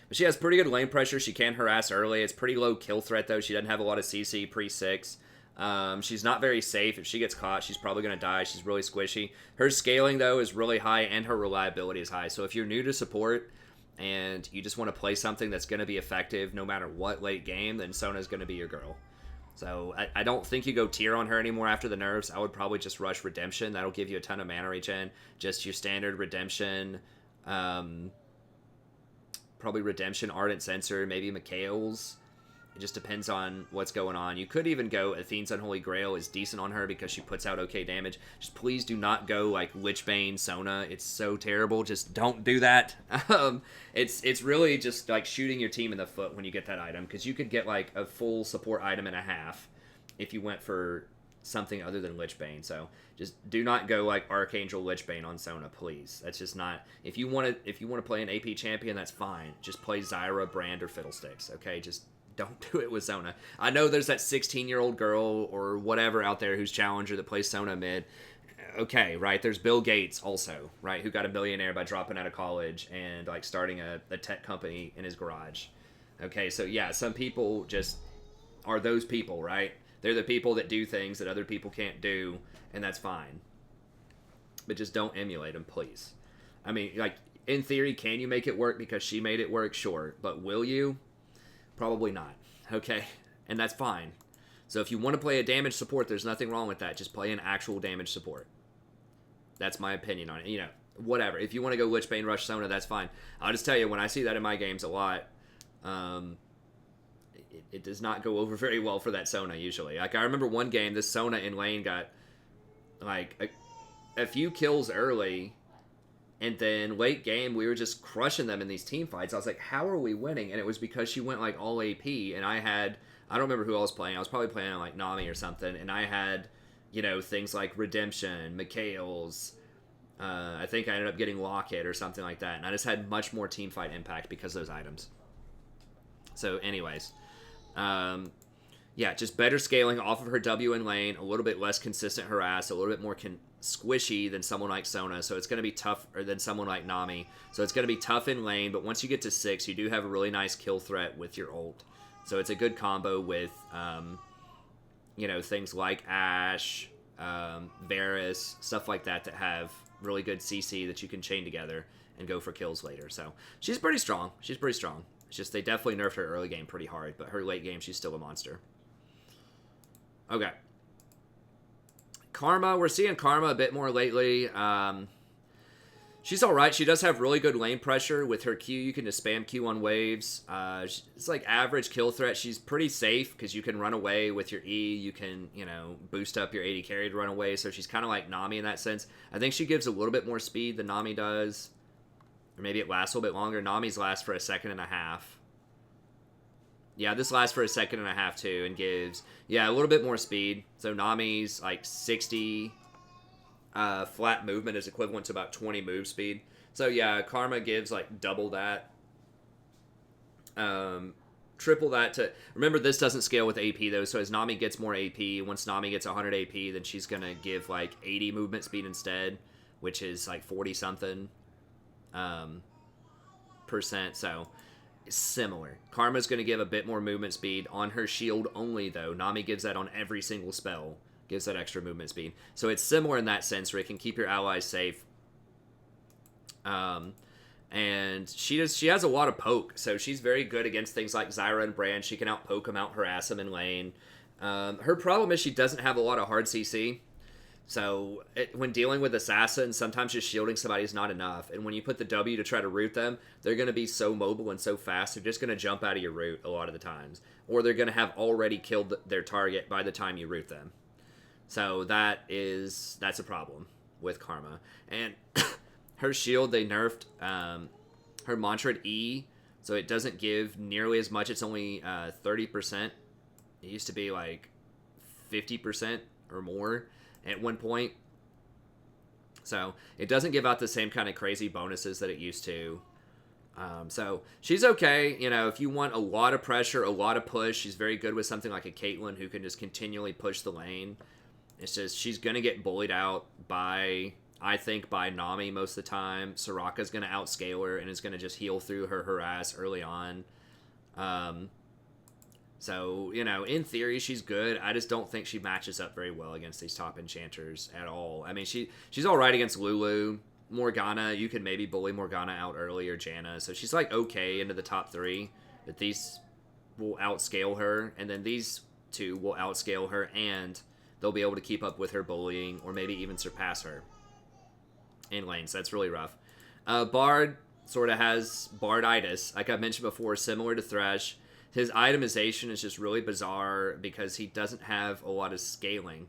But she has pretty good lane pressure. She can harass early. It's pretty low kill threat, though. She doesn't have a lot of CC pre-6. She's not very safe. If she gets caught, she's probably going to die. She's really squishy. Her scaling, though, is really high, and her reliability is high. So if you're new to support and you just want to play something that's going to be effective no matter what late game, then Sona's going to be your girl. So I don't think you go tier on her anymore after the nerfs. I would probably just rush Redemption. That'll give you a ton of mana regen. Just your standard Redemption. Probably Redemption, Ardent Censor, maybe Mikhail's. It just depends on what's going on. You could even go Athene's Unholy Grail is decent on her because she puts out okay damage. Just please do not go like Lichbane, Sona. It's so terrible. Just don't do that. It's really just like shooting your team in the foot when you get that item, because you could get like a full support item and a half if you went for something other than Lichbane. So just do not go like Archangel Lichbane on Sona, please. That's just not. If you want to play an AP champion, that's fine. Just play Zyra, Brand, or Fiddlesticks. Okay, just don't do it with Sona. I know there's that 16-year-old girl or whatever out there who's challenger that plays Sona mid. Okay, right? There's Bill Gates also, right? Who got a millionaire by dropping out of college and like starting a tech company in his garage. Okay, so yeah, some people just are those people, right? They're the people that do things that other people can't do, and that's fine. But just don't emulate them, please. I mean, like, in theory, can you make it work because she made it work? Sure. But will you? Probably not. Okay? And that's fine. So if you want to play a damage support, there's nothing wrong with that. Just play an actual damage support. That's my opinion on it. You know, whatever. If you want to go Lichbane Rush Sona, that's fine. I'll just tell you, when I see that in my games a lot, it does not go over very well for that Sona usually. Like, I remember one game, this Sona in lane got like a few kills early, and then late game we were just crushing them in these team fights. I was like, how are we winning? And it was because she went like all AP, and I don't remember who I was playing. I was probably playing like Nami or something, and I had, you know, things like Redemption, Mikhail's, I think I ended up getting Locket or something like that, and I just had much more team fight impact because of those items. So anyways, yeah, just better scaling off of her W in lane, a little bit less consistent harass, a little bit more squishy than someone like Sona, so it's going to be tough, or than someone like Nami, so it's going to be tough in lane, but once you get to 6, you do have a really nice kill threat with your ult, so it's a good combo with, you know, things like Ashe, Varus, stuff like that have really good CC that you can chain together and go for kills later, so she's pretty strong. It's just they definitely nerfed her early game pretty hard, but her late game, she's still a monster. Okay. Karma, we're seeing Karma a bit more lately. She's alright. She does have really good lane pressure with her Q. You can just spam Q on waves. It's like average kill threat. She's pretty safe because you can run away with your E. You can, you know, boost up your AD carry to run away. So she's kind of like Nami in that sense. I think she gives a little bit more speed than Nami does. Or maybe it lasts a little bit longer. Nami's lasts for a second and a half. Yeah, this lasts for a second and a half too, and gives, yeah, a little bit more speed. So Nami's like 60 flat movement is equivalent to about 20 move speed. So yeah, Karma gives like double that. Triple that to, remember this doesn't scale with AP though, so as Nami gets more AP, once Nami gets 100 AP, then she's going to give like 80 movement speed instead, which is like 40 something percent. So similar. Karma's going to give a bit more movement speed on her shield only, though. Nami gives that on every single spell, gives that extra movement speed. So it's similar in that sense, where it can keep your allies safe. And she has a lot of poke, so she's very good against things like Zyra and Brand. She can out-poke them, out-harass them in lane. Her problem is she doesn't have a lot of hard CC. So when dealing with assassins, sometimes just shielding somebody is not enough. And when you put the W to try to root them, they're going to be so mobile and so fast, they're just going to jump out of your root a lot of the times. Or they're going to have already killed their target by the time you root them. So that's a problem with Karma. And her shield, they nerfed her mantra at E, so it doesn't give nearly as much. It's only 30%. It used to be like 50% or more at one point. So it doesn't give out the same kind of crazy bonuses that it used to. So she's okay. You know, if you want a lot of pressure, a lot of push, she's very good with something like a Caitlyn who can just continually push the lane. It's just she's going to get bullied out by Nami most of the time. Soraka's going to outscale her and is going to just heal through her harass early on. So, you know, in theory, she's good. I just don't think she matches up very well against these top enchanters at all. I mean, she's all right against Lulu. Morgana, you can maybe bully Morgana out early, or Janna. So she's, like, okay into the top 3. But these will outscale her. And then these 2 will outscale her. And they'll be able to keep up with her bullying, or maybe even surpass her in lanes. That's really rough. Bard sort of has Barditis. Like I mentioned before, similar to Thresh. His itemization is just really bizarre because he doesn't have a lot of scaling.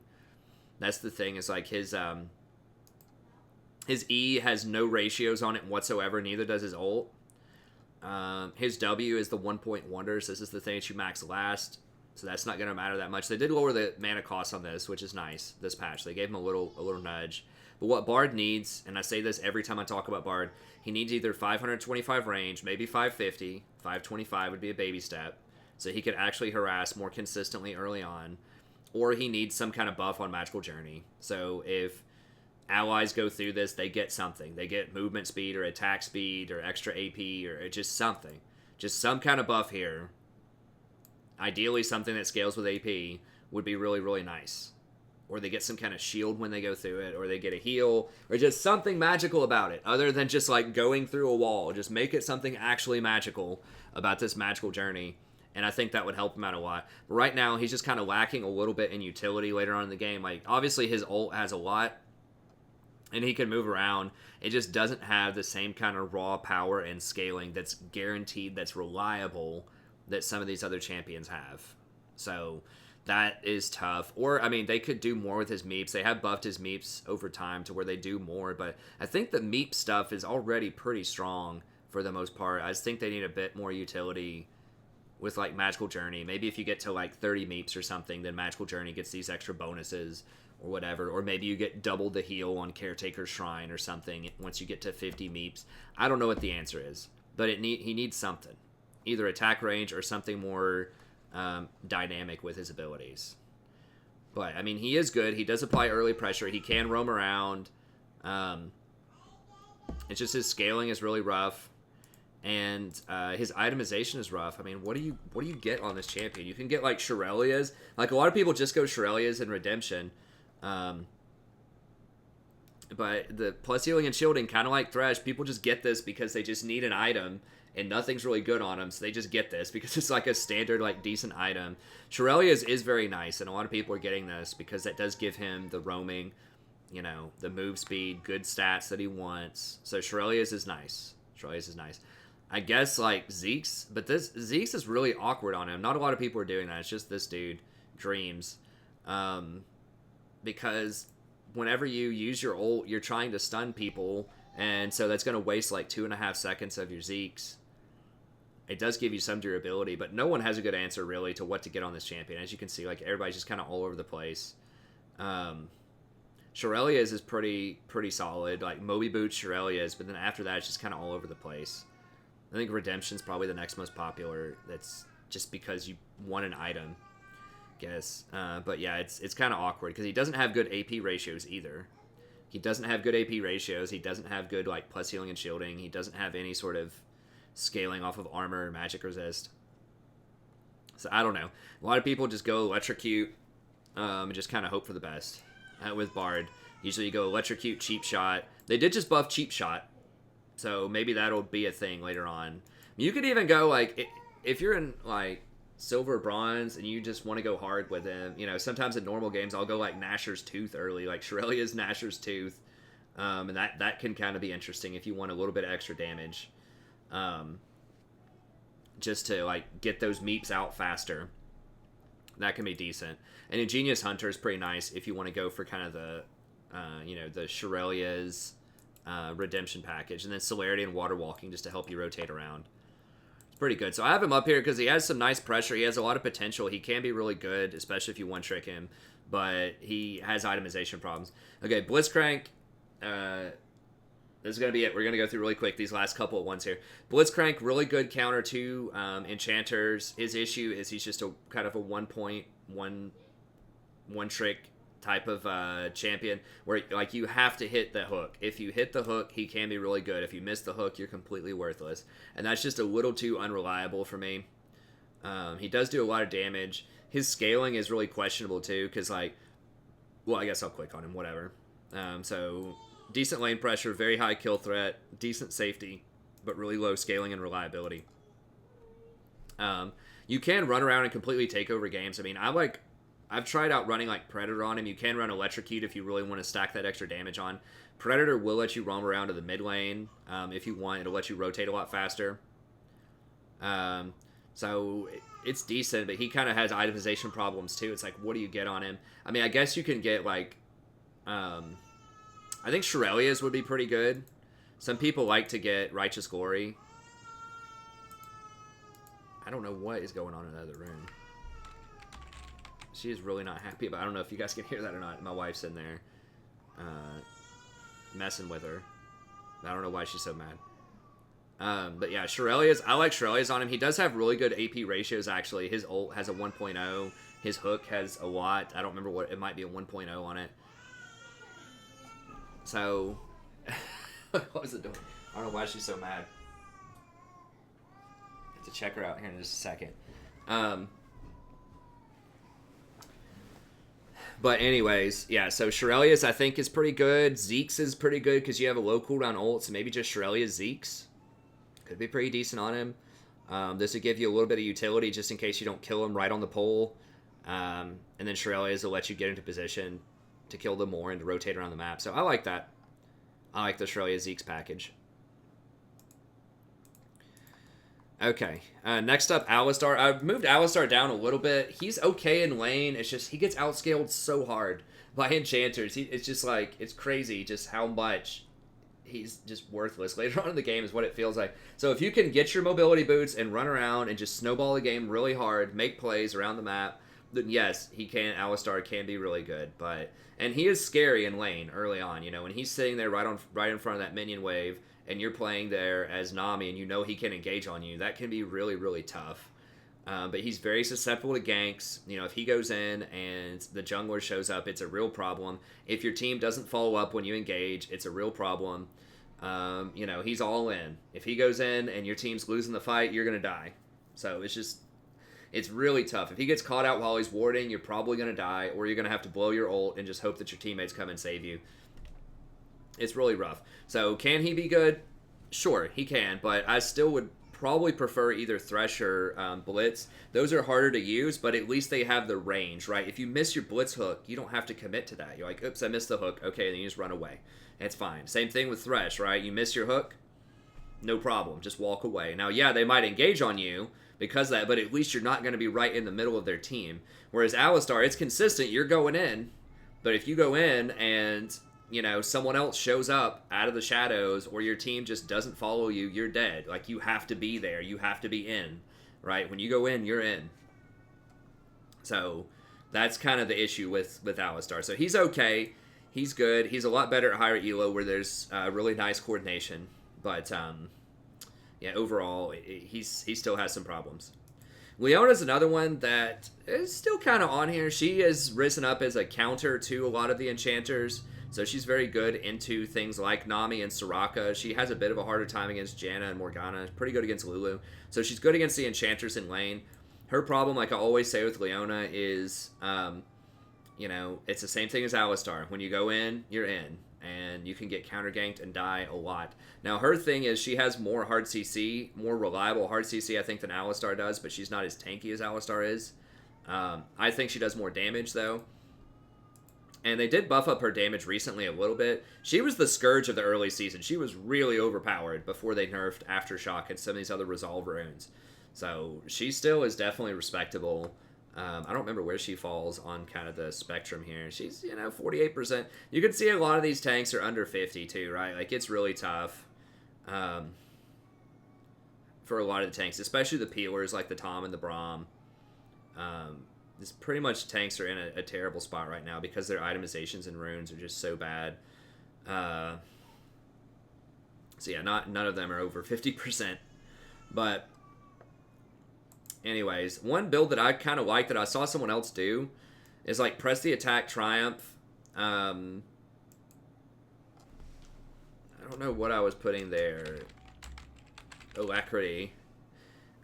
That's the thing, is like his E has no ratios on it whatsoever, neither does his ult. His W is the 1-point wonders. This is the thing that you max last, so that's not going to matter that much. They did lower the mana cost on this, which is nice, this patch. They gave him a little nudge. But what Bard needs, and I say this every time I talk about Bard, he needs either 525 range, maybe 550. 525 would be a baby step, so he could actually harass more consistently early on. Or he needs some kind of buff on Magical Journey. So if allies go through this, they get something. They get movement speed or attack speed or extra AP or just something. Just some kind of buff here. Ideally something that scales with AP would be really, really nice. Or they get some kind of shield when they go through it, or they get a heal, or just something magical about it, other than just like going through a wall. Just make it something actually magical about this magical journey, and I think that would help him out a lot. But right now, he's just kind of lacking a little bit in utility later on in the game. Like, obviously his ult has a lot, and he can move around. It just doesn't have the same kind of raw power and scaling that's guaranteed, that's reliable, that some of these other champions have. So that is tough. Or, I mean, they could do more with his meeps. They have buffed his meeps over time to where they do more, but I think the meep stuff is already pretty strong for the most part. I just think they need a bit more utility with, like, Magical Journey. Maybe if you get to, like, 30 meeps or something, then Magical Journey gets these extra bonuses or whatever. Or maybe you get double the heal on Caretaker's Shrine or something once you get to 50 meeps. I don't know what the answer is, but he needs something. Either attack range or something more dynamic with his abilities. But I mean, he is good. He does apply early pressure. He can roam around. It's just his scaling is really rough, and his itemization is rough. I mean, what do you get on this champion? You can get like Shirelias. Like, a lot of people just go Shirelias in Redemption, but the plus healing and shielding, kind of like Thresh, people just get this because they just need an item and nothing's really good on them, so they just get this because it's like a standard, like, decent item. Shirelias is very nice, and a lot of people are getting this because that does give him the roaming, you know, the move speed, good stats that he wants. So Shirelias is nice. I guess, like, Zeke's, but Zeke's is really awkward on him. Not a lot of people are doing that. It's just this dude, Dreams. Because whenever you use your ult, you're trying to stun people, and so that's going to waste like 2.5 seconds of your Zeke's. It does give you some durability, but no one has a good answer really to what to get on this champion. As you can see, like, everybody's just kind of all over the place. Shirelias is pretty solid, like Moby Boots, Shirelias, but then after that it's just kind of all over the place. I think Redemption's probably the next most popular. That's just because you want an item, I guess. But yeah, it's kind of awkward because he doesn't have good AP ratios either. He doesn't have good AP ratios. He doesn't have good, like, plus healing and shielding. He doesn't have any sort of scaling off of armor or magic resist. So I don't know. A lot of people just go electrocute and just kind of hope for the best with Bard. Usually you go electrocute, cheap shot. They did just buff cheap shot, so maybe that'll be a thing later on. You could even go like if you're in like silver bronze and you just want to go hard with him. You know, sometimes in normal games I'll go like Nashor's Tooth early, like Shirelia's Nashor's Tooth, and that can kind of be interesting if you want a little bit of extra damage, just to like get those meeps out faster. That can be decent. And Ingenious Hunter is pretty nice if you want to go for kind of the the Shirelia's redemption package, and then Celerity and Water Walking just to help you rotate around. It's pretty good. So I have him up here because he has some nice pressure. He has a lot of potential. He can be really good, especially if you one-trick him, but he has itemization problems. Okay, Blitzcrank. This is going to be it. We're going to go through really quick these last couple of ones here. Blitzcrank, really good counter to Enchanters. His issue is he's just a kind of a one-trick type of champion where like you have to hit the hook. If you hit the hook, he can be really good. If you miss the hook, you're completely worthless. And that's just a little too unreliable for me. He does do a lot of damage. His scaling is really questionable too because like, well, I guess I'll click on him, whatever. So decent lane pressure, very high kill threat, decent safety, but really low scaling and reliability. You can run around and completely take over games. I mean, I've tried out running like Predator on him. You can run Electrocute if you really want to stack that extra damage on. Predator will let you roam around to the mid lane if you want. It'll let you rotate a lot faster. So it's decent, but he kind of has itemization problems too. It's like, what do you get on him? I mean, I guess you can get like... I think Shirelia's would be pretty good. Some people like to get Righteous Glory. I don't know what is going on in the other room. She is really not happy about it. I don't know if you guys can hear that or not. My wife's in there messing with her. I don't know why she's so mad. But yeah, Shirelia's, I like Shirelia's on him. He does have really good AP ratios, actually. His ult has a 1.0. His hook has a lot. I don't remember what, it might be a 1.0 on it. So, what was it doing? I don't know why she's so mad. I have to check her out here in just a second. But anyways, yeah, so Shirelia's I think is pretty good. Zeke's is pretty good because you have a low cooldown ult, so maybe just Shirelia's Zeke's. Could be pretty decent on him. This would give you a little bit of utility just in case you don't kill him right on the pole. And then Shirelia's will let you get into position to kill them more and to rotate around the map. So I like that. I like the Shrelia Zeke's package. Okay, next up, Alistar. I've moved Alistar down a little bit. He's okay in lane. It's just he gets outscaled so hard by Enchanters. It's just like, it's crazy just how much he's just worthless. Later on in the game is what it feels like. So if you can get your mobility boots and run around and just snowball the game really hard, make plays around the map, then yes, Alistar can be really good. And he is scary in lane early on, you know, when he's sitting there right in front of that minion wave, and you're playing there as Nami, and you know he can engage on you, that can be really, really tough. But he's very susceptible to ganks. You know, if he goes in and the jungler shows up, it's a real problem. If your team doesn't follow up when you engage, it's a real problem. You know, he's all in. If he goes in and your team's losing the fight, you're going to die. So it's really tough. If he gets caught out while he's warding, you're probably going to die, or you're going to have to blow your ult and just hope that your teammates come and save you. It's really rough. So can he be good? Sure, he can, but I still would probably prefer either Thresh or Blitz. Those are harder to use, but at least they have the range, right? If you miss your Blitz hook, you don't have to commit to that. You're like, oops, I missed the hook. Okay, then you just run away. It's fine. Same thing with Thresh, right? You miss your hook, no problem. Just walk away. Now, yeah, they might engage on you because of that, but at least you're not going to be right in the middle of their team. Whereas Alistar, it's consistent. You're going in, but if you go in and, you know, someone else shows up out of the shadows, or your team just doesn't follow you, you're dead. Like, you have to be there. You have to be in, right? When you go in, you're in. So that's kind of the issue with Alistar. So he's okay. He's good. He's a lot better at higher elo where there's really nice coordination. But, yeah, overall, he still has some problems. Leona's another one that is still kind of on here. She has risen up as a counter to a lot of the Enchanters. So she's very good into things like Nami and Soraka. She has a bit of a harder time against Janna and Morgana. Pretty good against Lulu. So she's good against the Enchanters in lane. Her problem, like I always say with Leona, is, it's the same thing as Alistar. When you go in, you're in. And you can get counter-ganked and die a lot. Now, her thing is she has more hard CC, more reliable hard CC, I think, than Alistar does, but she's not as tanky as Alistar is. I think she does more damage, though. And they did buff up her damage recently a little bit. She was the scourge of the early season. She was really overpowered before they nerfed Aftershock and some of these other Resolve runes. So she still is definitely respectable. I don't remember where she falls on kind of the spectrum here. She's, 48%. You can see a lot of these tanks are under 50 too, right? Like, it's really tough for a lot of the tanks, especially the peelers like the Tom and the Braum. This pretty much tanks are in a terrible spot right now because their itemizations and runes are just so bad. So yeah, none of them are over 50%. But anyways, one build that I kind of like that I saw someone else do is like press the attack Triumph. I don't know what I was putting there. Alacrity.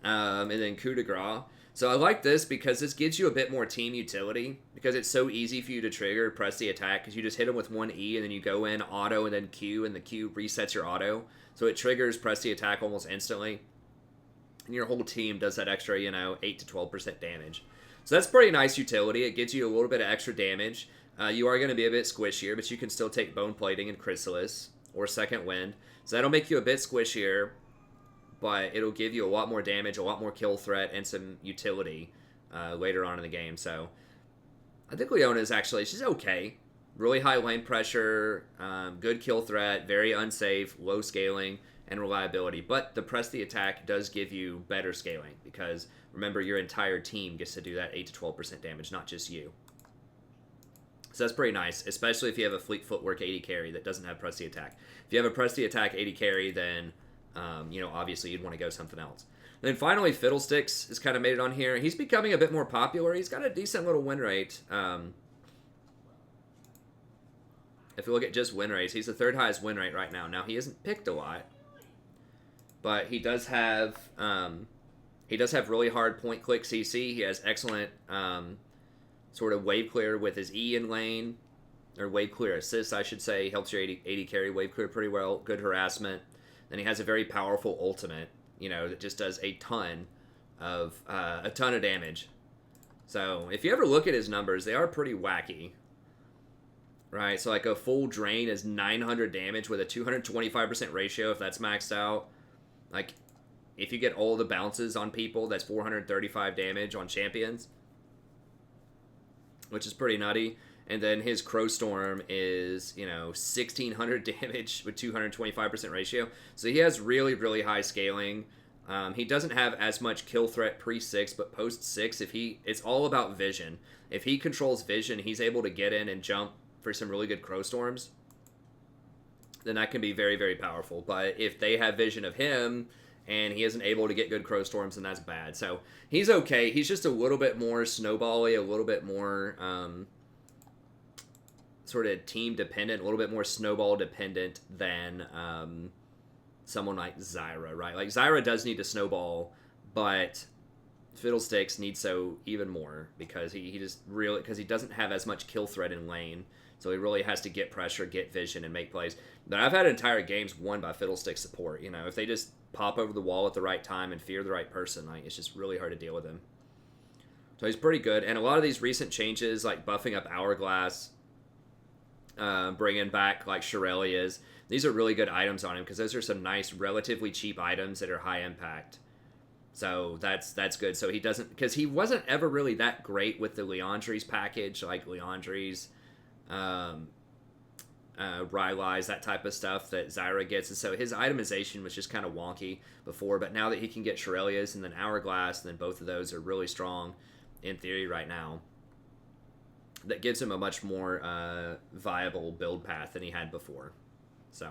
And then coup de grace. So I like this because this gives you a bit more team utility because it's so easy for you to trigger press the attack because you just hit them with one E and then you go in auto and then Q and the Q resets your auto. So it triggers press the attack almost instantly. And your whole team does that extra, 8 to 12% damage. So that's pretty nice utility. It gives you a little bit of extra damage. You are going to be a bit squishier, but you can still take Bone Plating and Chrysalis or Second Wind. So that'll make you a bit squishier, but it'll give you a lot more damage, a lot more kill threat, and some utility later on in the game. So I think Leona is actually, she's okay. Really high lane pressure, good kill threat, very unsafe, low scaling, and reliability. But the press the attack does give you better scaling because, remember, your entire team gets to do that 8 to 12% damage, not just you. So that's pretty nice, especially if you have a Fleet Footwork 80 carry that doesn't have press the attack. If you have a press the attack 80 carry, then obviously you'd want to go something else. And then finally, Fiddlesticks has kind of made it on here. He's becoming a bit more popular. He's got a decent little win rate. If you look at just win rates, he's the third highest win rate right now. Now, he isn't picked a lot, but he does have really hard point click CC. He has excellent sort of wave clear with his E in lane, or wave clear assist, I should say. He helps your 80 carry wave clear pretty well. Good harassment. Then he has a very powerful ultimate, that just does a ton of damage. So if you ever look at his numbers, they are pretty wacky, right? So like a full drain is 900 damage with a 225% ratio if that's maxed out. Like if you get all the bounces on people, that's 435 damage on champions, which is pretty nutty. And then his Crow Storm is, 1,600 damage with 225% ratio. So he has really, really high scaling. He doesn't have as much kill threat pre-6, but post-6, it's all about vision. If he controls vision, he's able to get in and jump for some really good Crow Storms. Then that can be very, very powerful. But if they have vision of him and he isn't able to get good Crow Storms, then that's bad. So he's okay. He's just a little bit more snowbally, a little bit more sort of team dependent, a little bit more snowball dependent than someone like Zyra, right? Like Zyra does need to snowball, but Fiddlesticks needs so even more because he doesn't have as much kill threat in lane. So he really has to get pressure, get vision, and make plays. But I've had entire games won by Fiddlestick support. If they just pop over the wall at the right time and fear the right person, like it's just really hard to deal with him. So he's pretty good. And a lot of these recent changes, like buffing up Hourglass, bringing back like Shirelia's, these are really good items on him because those are some nice, relatively cheap items that are high impact. So that's good. So he doesn't, because he wasn't ever really that great with the Leandri's package, like Leandri's, Rylai's, that type of stuff that Zyra gets. And so his itemization was just kind of wonky before, but now that he can get Shirelia's and then Hourglass, and then both of those are really strong in theory right now, that gives him a much more viable build path than he had before. So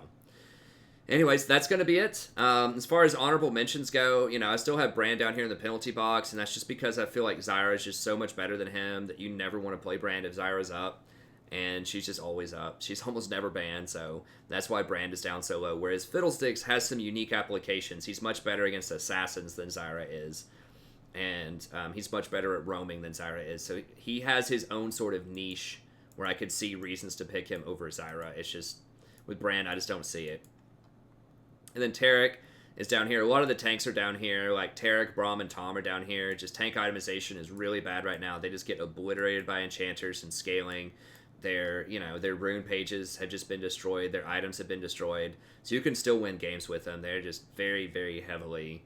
anyways, that's going to be it. As far as honorable mentions go, I still have Brand down here in the penalty box, and that's just because I feel like Zyra is just so much better than him that you never want to play Brand if Zyra's up. and she's just always up. She's almost never banned, so that's why Brand is down so low. Whereas Fiddlesticks has some unique applications. He's much better against assassins than Zyra is, and he's much better at roaming than Zyra is. So he has his own sort of niche where I could see reasons to pick him over Zyra. It's just, with Brand, I just don't see it. And then Taric is down here. A lot of the tanks are down here. Like Taric, Braum, and Tom are down here. Just tank itemization is really bad right now. They just get obliterated by enchanters and scaling. Their rune pages have just been destroyed. Their items have been destroyed. So you can still win games with them. They're just very, very heavily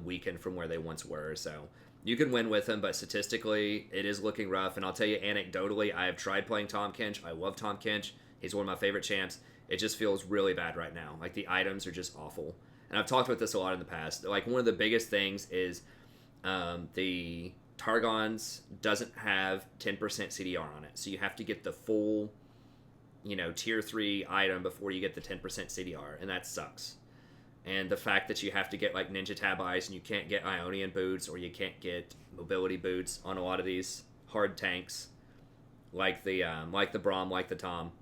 weakened from where they once were. So you can win with them, but statistically, it is looking rough. And I'll tell you anecdotally, I have tried playing Tahm Kench. I love Tahm Kench. He's one of my favorite champs. It just feels really bad right now. Like, the items are just awful. And I've talked about this a lot in the past. Like, one of the biggest things is the Targon's doesn't have 10% CDR on it. So you have to get the full, tier 3 item before you get the 10% CDR. And that sucks. And the fact that you have to get, like, Ninja Tab Eyes and you can't get Ionian boots or you can't get mobility boots on a lot of these hard tanks, like the Braum, like the Tom.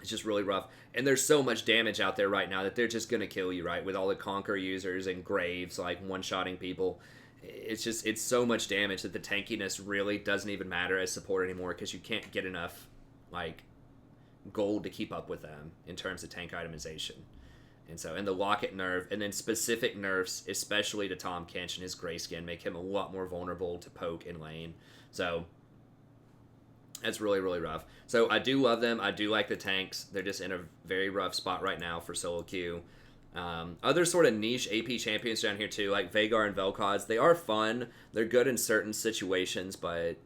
It's just really rough. And there's so much damage out there right now that they're just going to kill you, right? With all the Conquer users and Graves, like, one-shotting people. It's so much damage that the tankiness really doesn't even matter as support anymore because you can't get enough, like, gold to keep up with them in terms of tank itemization. And the Locket nerf, and then specific nerfs, especially to Tahm Kench and his Grayskin, make him a lot more vulnerable to poke in lane. So that's really, really rough. So I do love them. I do like the tanks. They're just in a very rough spot right now for solo queue. Other sort of niche AP champions down here too, like Vhagar and Vel'Koz. They are fun. They're good in certain situations, but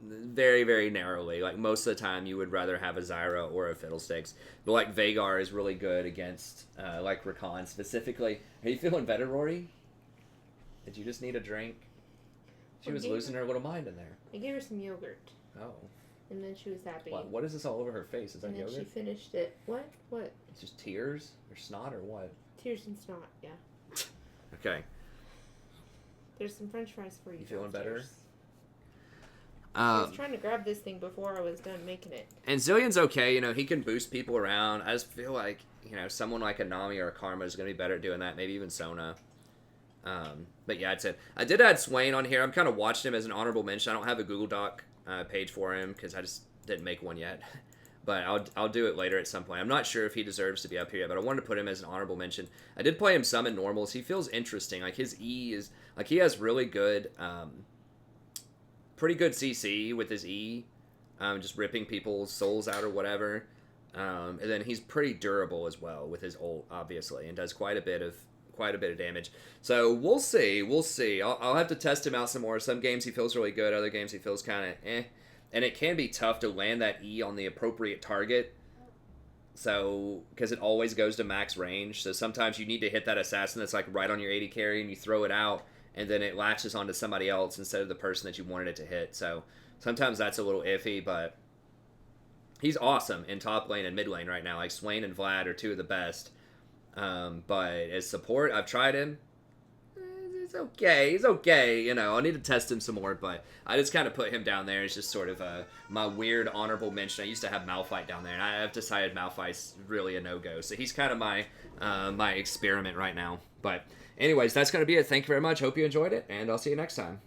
very, very narrowly. Like, most of the time, you would rather have a Zyra or a Fiddlesticks. But, like, Vhagar is really good against, like, Rakan specifically. Are you feeling better, Rory? Did you just need a drink? She was losing her little mind in there. I gave her some yogurt. Oh. And then she was happy. What is this all over her face? Is that yogurt? And then she finished it. What? It's just tears? Or snot or what? Tears and snot, yeah. Okay. There's some french fries for you. You feeling better? I was trying to grab this thing before I was done making it. And Zillion's okay. He can boost people around. I just feel like, someone like a Nami or a Karma is going to be better at doing that. Maybe even Sona. But yeah, I did add Swain on here. I'm kind of watched him as an honorable mention. I don't have a Google Doc page for him because I just didn't make one yet. But I'll do it later at some point. I'm not sure if he deserves to be up here yet, but I wanted to put him as an honorable mention. I did play him some in normals. He feels interesting. Like, his E is... Like, he has really good... pretty good CC with his E, just ripping people's souls out or whatever. And then he's pretty durable as well with his ult, obviously, and does quite a bit of damage. So we'll see. I'll have to test him out some more. Some games he feels really good, other games he feels kind of eh. And it can be tough to land that E on the appropriate target. So, because it always goes to max range. So sometimes you need to hit that assassin that's like right on your 80 carry and you throw it out. And then it latches onto somebody else instead of the person that you wanted it to hit. So sometimes that's a little iffy, but he's awesome in top lane and mid lane right now. Like, Swain and Vlad are two of the best. But as support, I've tried him. It's okay. He's okay. I'll need to test him some more, but I just kind of put him down there. It's just sort of my weird honorable mention. I used to have Malphite down there, and I've decided Malphite's really a no-go. So he's kind of my experiment right now. But anyways, that's going to be it. Thank you very much. Hope you enjoyed it, and I'll see you next time.